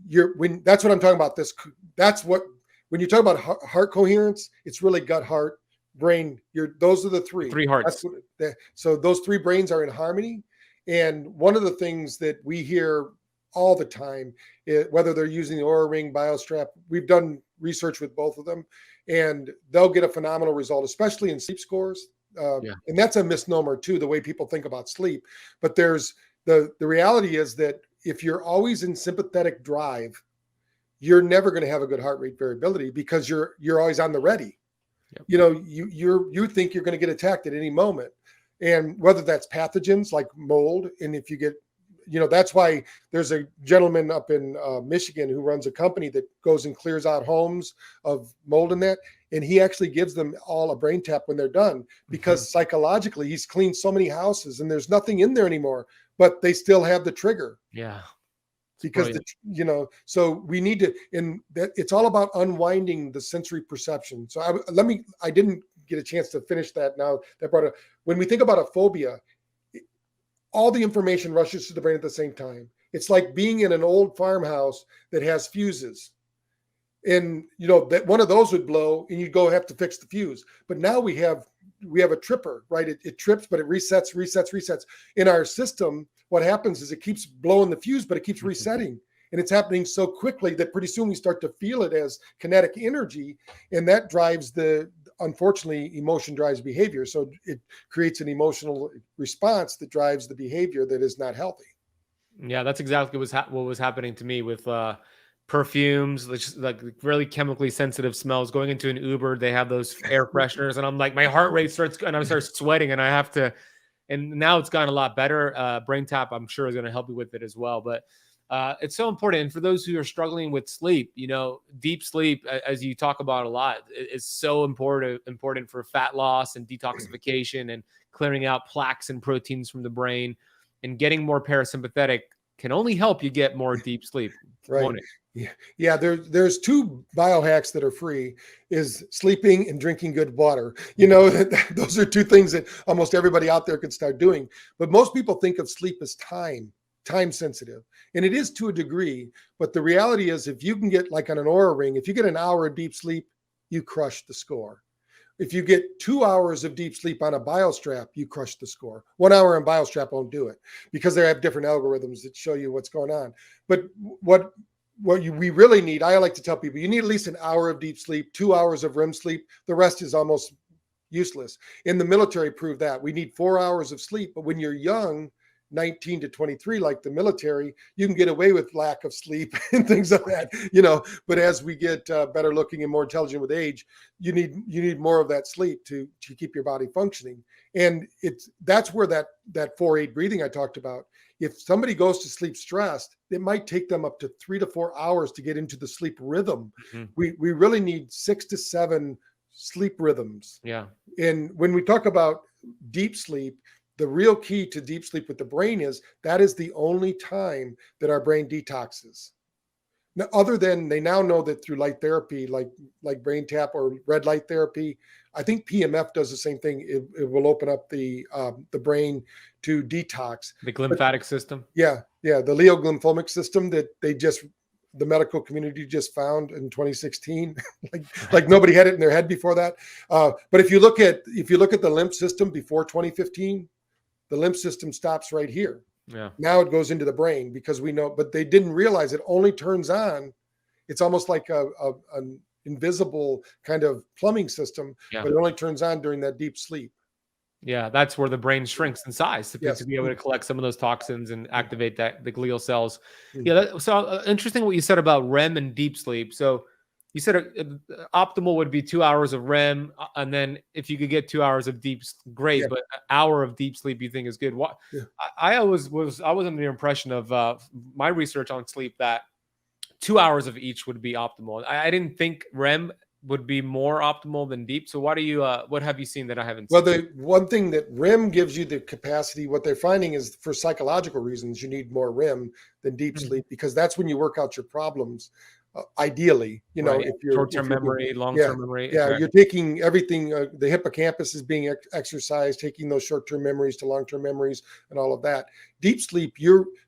that's what I'm talking about. When you talk about heart coherence, it's really gut, heart, brain. Those are the three hearts. So those three brains are in harmony. And one of the things that we hear all the time, whether they're using the Oura Ring, BioStrap, we've done research with both of them, and they'll get a phenomenal result, especially in sleep scores. And that's a misnomer too, the way people think about sleep. But there's the reality is that if you're always in sympathetic drive, you're never going to have a good heart rate variability, because you're always on the ready. Yep. You think you're going to get attacked at any moment, and whether that's pathogens like mold, and if you get, that's why there's a gentleman up in Michigan who runs a company that goes and clears out homes of mold in that, and he actually gives them all a BrainTap when they're done, because psychologically he's cleaned so many houses and there's nothing in there anymore, but they still have the trigger. Yeah. Because so we need to, and that it's all about unwinding the sensory perception. So I didn't get a chance to finish that. Now that brought up, when we think about a phobia, all the information rushes to the brain at the same time. It's like being in an old farmhouse that has fuses, and that one of those would blow and you'd go have to fix the fuse. But now we have a tripper, right? It trips, but it resets. In our system, what happens is it keeps blowing the fuse, but it keeps resetting. And it's happening so quickly that pretty soon we start to feel it as kinetic energy. And that drives unfortunately, emotion drives behavior. So it creates an emotional response that drives the behavior that is not healthy. Yeah, that's exactly what was happening to me with perfumes, like really chemically sensitive smells. Going into an Uber, they have those air fresheners, and I'm like, my heart rate starts, and I start sweating, and I have to. And now it's gotten a lot better. BrainTap, I'm sure, is going to help you with it as well. But it's so important. And for those who are struggling with sleep, deep sleep, as you talk about a lot, is so important for fat loss and detoxification and clearing out plaques and proteins from the brain. And getting more parasympathetic can only help you get more deep sleep. Right. Yeah. There's two biohacks that are free: is sleeping and drinking good water. Those are two things that almost everybody out there could start doing. But most people think of sleep as time sensitive, and it is to a degree. But the reality is, if you can get, like on an Oura Ring, if you get an hour of deep sleep, you crush the score. If you get 2 hours of deep sleep on a BioStrap, you crush the score. 1 hour on BioStrap won't do it because they have different algorithms that show you what's going on. But we really need, I like to tell people, you need at least an hour of deep sleep, 2 hours of REM sleep. The rest is almost useless. In the military, proved that. We need 4 hours of sleep. But when you're young, 19 to 23, like the military, you can get away with lack of sleep and things like that, but as we get better looking and more intelligent with age, you need more of that sleep to keep your body functioning. And that's where that 4-8 breathing I talked about, if somebody goes to sleep stressed, it might take them up to 3 to 4 hours to get into the sleep rhythm. We really need 6 to 7 sleep rhythms. Yeah. And when we talk about deep sleep, the real key to deep sleep with the brain is that is the only time that our brain detoxes. Now, other than they now know that through light therapy, like BrainTap or red light therapy, I think PMF does the same thing. It will open up the brain to detox. The glymphatic system. Yeah. The leoglymphomic system that the medical community just found in 2016, like nobody had it in their head before that. But if you look at the lymph system before 2015, the lymph system stops right here. Yeah. Now it goes into the brain because we know, but they didn't realize it only turns on. It's almost like an invisible kind of plumbing system, but it only turns on during that deep sleep. Yeah, that's where the brain shrinks in size to be able to collect some of those toxins and activate the glial cells. Yeah, so interesting what you said about REM and deep sleep. So you said optimal would be 2 hours of REM, and then if you could get 2 hours of deep, great. But an hour of deep sleep you think is good. What I was under the impression of my research on sleep that 2 hours of each would be optimal. I didn't think REM would be more optimal than deep. So what have you seen that I haven't seen? Well, the one thing that REM gives you the capacity, what they're finding is for psychological reasons, you need more REM than deep sleep because that's when you work out your problems. Ideally, if you're short-term memory, long-term memory. Yeah, you're taking everything. The hippocampus is being exercised, taking those short-term memories to long-term memories and all of that. Deep sleep,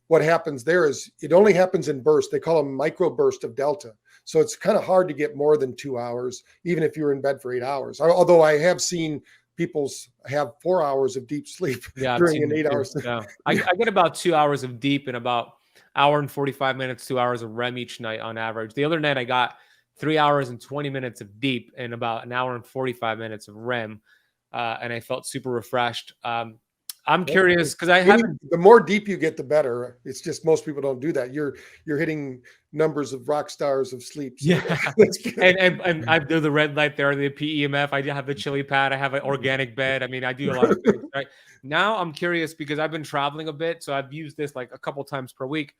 what happens there is it only happens in bursts. They call them micro burst of delta. So it's kind of hard to get more than 2 hours, even if you're in bed for 8 hours. Although I have seen people have 4 hours of deep sleep during an 8 hours. Yeah, I get about 2 hours of deep and about hour and 45 minutes, 2 hours of REM each night on average. The other night I got 3 hours and 20 minutes of deep and about an hour and 45 minutes of REM. And I felt super refreshed. I'm curious because the more deep you get, the better. It's just most people don't do that. You're hitting numbers of rock stars of sleep. So and I do the red light there, the PEMF. I have the chili pad. I have an organic bed. I mean, I do a lot of things. Right now, I'm curious because I've been traveling a bit, so I've used this like a couple times per week.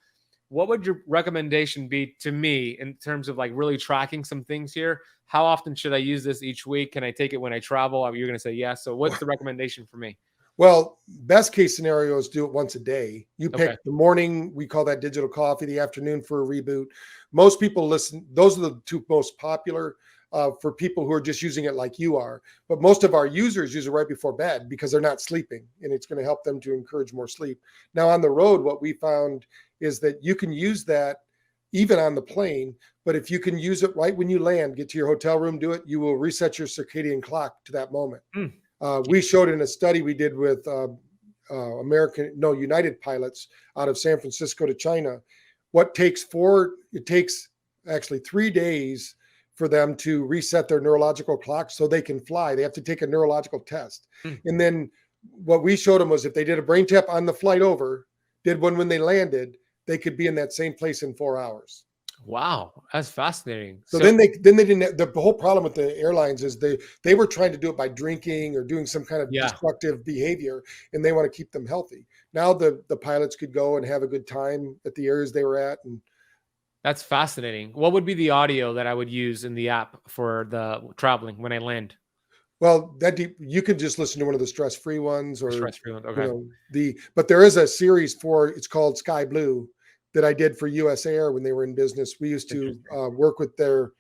What would your recommendation be to me in terms of like really tracking some things here? How often should I use this each week? Can I take it when I travel? You're going to say yes. So what's the recommendation for me? Well, best case scenario is do it once a day. You pick the morning, we call that digital coffee, the afternoon for a reboot. Most people listen. Those are the two most popular for people who are just using it like you are. But most of our users use it right before bed because they're not sleeping, and it's going to help them to encourage more sleep. Now on the road, what we found is that you can use that even on the plane, but if you can use it right when you land, get to your hotel room, do it, you will reset your circadian clock to that moment. We showed in a study we did with United pilots out of San Francisco to China, it takes actually 3 days for them to reset their neurological clock so they can fly. They have to take a neurological test. And then what we showed them was if they did a BrainTap on the flight over, did one when they landed, they could be in that same place in 4 hours. Wow, that's fascinating. So then they didn't. The whole problem with the airlines is they were trying to do it by drinking or doing some kind of destructive behavior, and they want to keep them healthy. Now the pilots could go and have a good time at the areas they were at, and that's fascinating. What would be the audio that I would use in the app for the traveling when I land? Well, you could just listen to one of the stress-free ones, or stress-free ones. Okay. But there is a series it's called Sky Blue that I did for US Air when they were in business. We used to work with their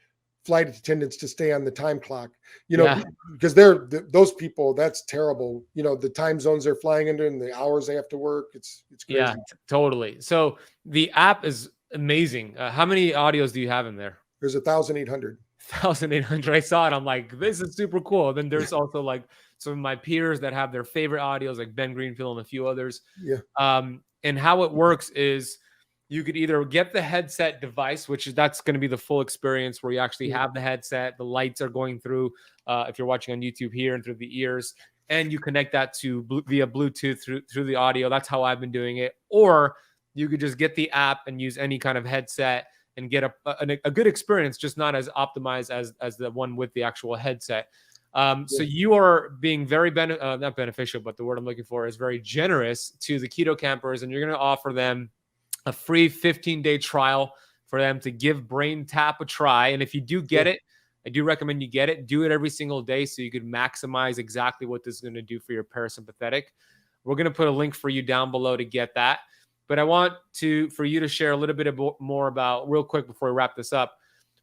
flight attendants to stay on the time clock, because those people, that's terrible. The time zones they're flying under and the hours they have to work. It's crazy. Yeah, totally. So the app is amazing. How many audios do you have in there? There's 1,800. 1,800. I saw it. I'm like, this is super cool. Then there's also like some of my peers that have their favorite audios, like Ben Greenfield and a few others. Yeah. And how it works is you could either get the headset device, that's going to be the full experience where you actually have the headset, the lights are going through, if you're watching on YouTube here, and through the ears, and you connect that to via Bluetooth through the audio. That's how I've been doing it. Or you could just get the app and use any kind of headset and get a good experience, just not as optimized as the one with the actual headset. So you are being very not beneficial, but the word I'm looking for is very generous to the keto campers, and you're going to offer them a free 15-day trial for them to give BrainTap a try. And if you do get it, I do recommend you get it. Do it every single day so you can maximize exactly what this is going to do for your parasympathetic. We're going to put a link for you down below to get that. But I want for you to share a little bit more about, real quick before we wrap this up,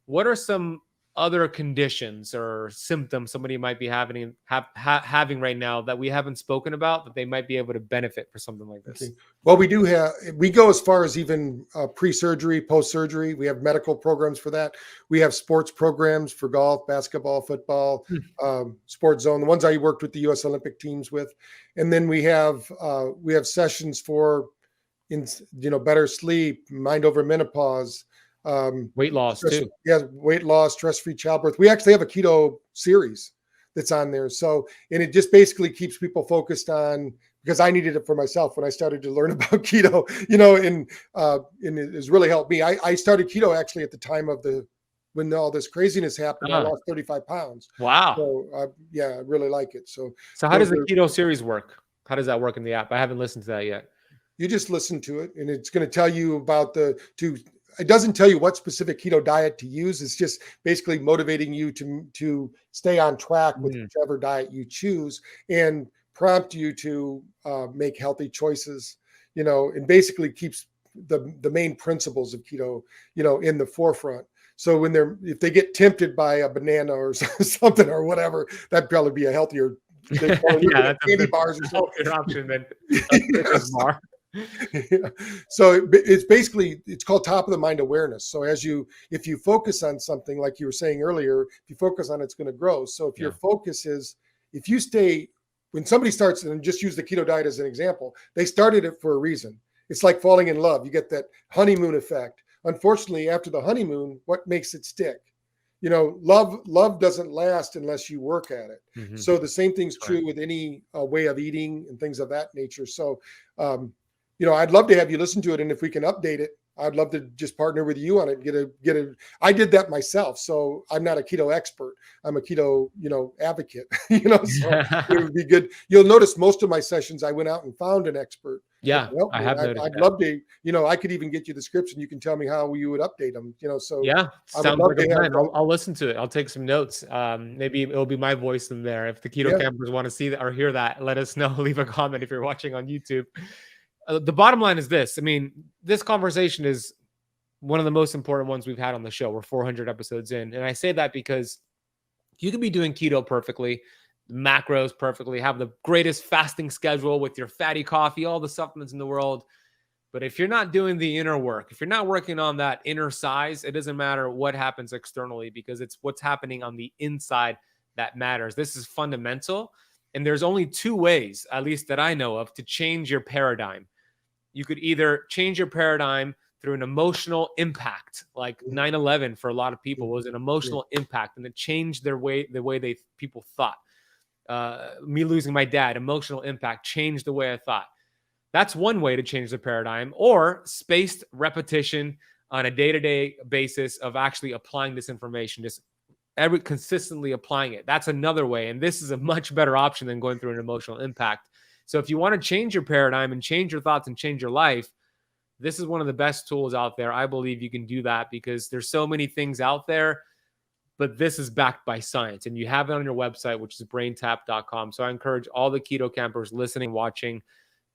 what are some other conditions or symptoms somebody might be having right now that we haven't spoken about that they might be able to benefit for something like this? Okay. Well, we go as far as even pre-surgery, post-surgery. We have medical programs for that. We have sports programs for golf, basketball, football, Sports Zone, the ones I worked with the U.S. Olympic teams with. And then we have sessions for, better sleep, mind over menopause, weight loss too. Yeah, weight loss, stress-free childbirth. We actually have a keto series that's on there. So, and it just basically keeps people focused on, because I needed it for myself when I started to learn about keto, and it has really helped me. I started keto actually at the time of when all this craziness happened. I lost 35 pounds. Wow. So I really like it. So how does the keto series work? How does that work in the app? I haven't listened to that yet. You just listen to it, and it's going to tell you about it doesn't tell you what specific keto diet to use. It's just basically motivating you to stay on track with whichever diet you choose, and prompt you to make healthy choices, and basically keeps the main principles of keto, in the forefront. So if they get tempted by a banana or something or whatever, that'd probably be a healthier candy bars or something. Option than a bar. Yeah. So it's called top of the mind awareness. So if you focus on something, like you were saying earlier, if you focus on it, it's going to grow. So if your focus is, when somebody starts, and just use the keto diet as an example, they started it for a reason. It's like falling in love. You get that honeymoon effect. Unfortunately, after the honeymoon, what makes it stick? Love doesn't last unless you work at it. Mm-hmm. So the same thing's true with any way of eating and things of that nature. So, I'd love to have you listen to it, and if we can update it, I'd love to just partner with you on it. Get a. I did that myself, so I'm not a keto expert. I'm a keto, advocate. So it would be good. You'll notice most of my sessions, I went out and found an expert. Yeah, I have noticed. I'd love to. I could even get you the scripts, and you can tell me how you would update them. So yeah, sounds like a plan. I'll listen to it. I'll take some notes. Maybe it'll be my voice in there. If the keto campers want to see that or hear that, let us know. Leave a comment if you're watching on YouTube. The bottom line is this. I mean, this conversation is one of the most important ones we've had on the show. We're 400 episodes in. And I say that because you could be doing keto perfectly, macros perfectly, have the greatest fasting schedule with your fatty coffee, all the supplements in the world. But if you're not doing the inner work, if you're not working on that inner size, it doesn't matter what happens externally, because it's what's happening on the inside that matters. This is fundamental. And there's only two ways, at least that I know of, to change your paradigm. You could either change your paradigm through an emotional impact, like 9/11 for a lot of people was an emotional impact, and it changed the way people thought. Me losing my dad, emotional impact, changed the way I thought. That's one way to change the paradigm. Or spaced repetition on a day-to-day basis of actually applying this information, just consistently applying it. That's another way, and this is a much better option than going through an emotional impact. So if you want to change your paradigm and change your thoughts and change your life, this is one of the best tools out there. I believe you can do that because there's so many things out there, but this is backed by science, and you have it on your website, which is braintap.com. So I encourage all the keto campers listening, watching,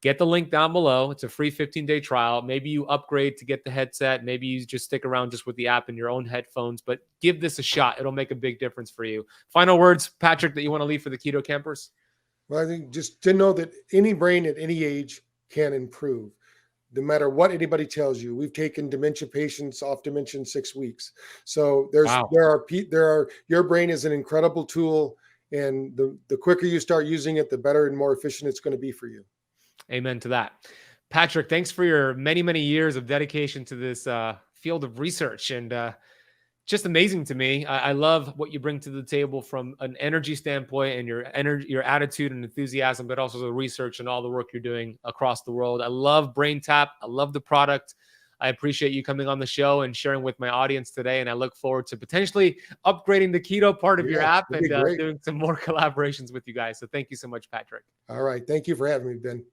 get the link down below. It's a free 15-day trial. Maybe you upgrade to get the headset. Maybe you just stick around just with the app and your own headphones, but give this a shot. It'll make a big difference for you. Final words, Patrick, that you want to leave for the keto campers? Well, I think just to know that any brain at any age can improve. no matter what anybody tells you. We've taken dementia patients off dementia in 6 weeks. So there are your brain is an incredible tool, and the quicker you start using it, the better and more efficient it's going to be for you. Amen to that. Patrick, thanks for your many, many years of dedication to this field of research, and just amazing to me. I love what you bring to the table from an energy standpoint, and your energy, your attitude and enthusiasm, but also the research and all the work you're doing across the world. I love BrainTap. I love the product. I appreciate you coming on the show and sharing with my audience today. And I look forward to potentially upgrading the keto part of your app and doing some more collaborations with you guys. So thank you so much, Patrick. All right. Thank you for having me, Ben.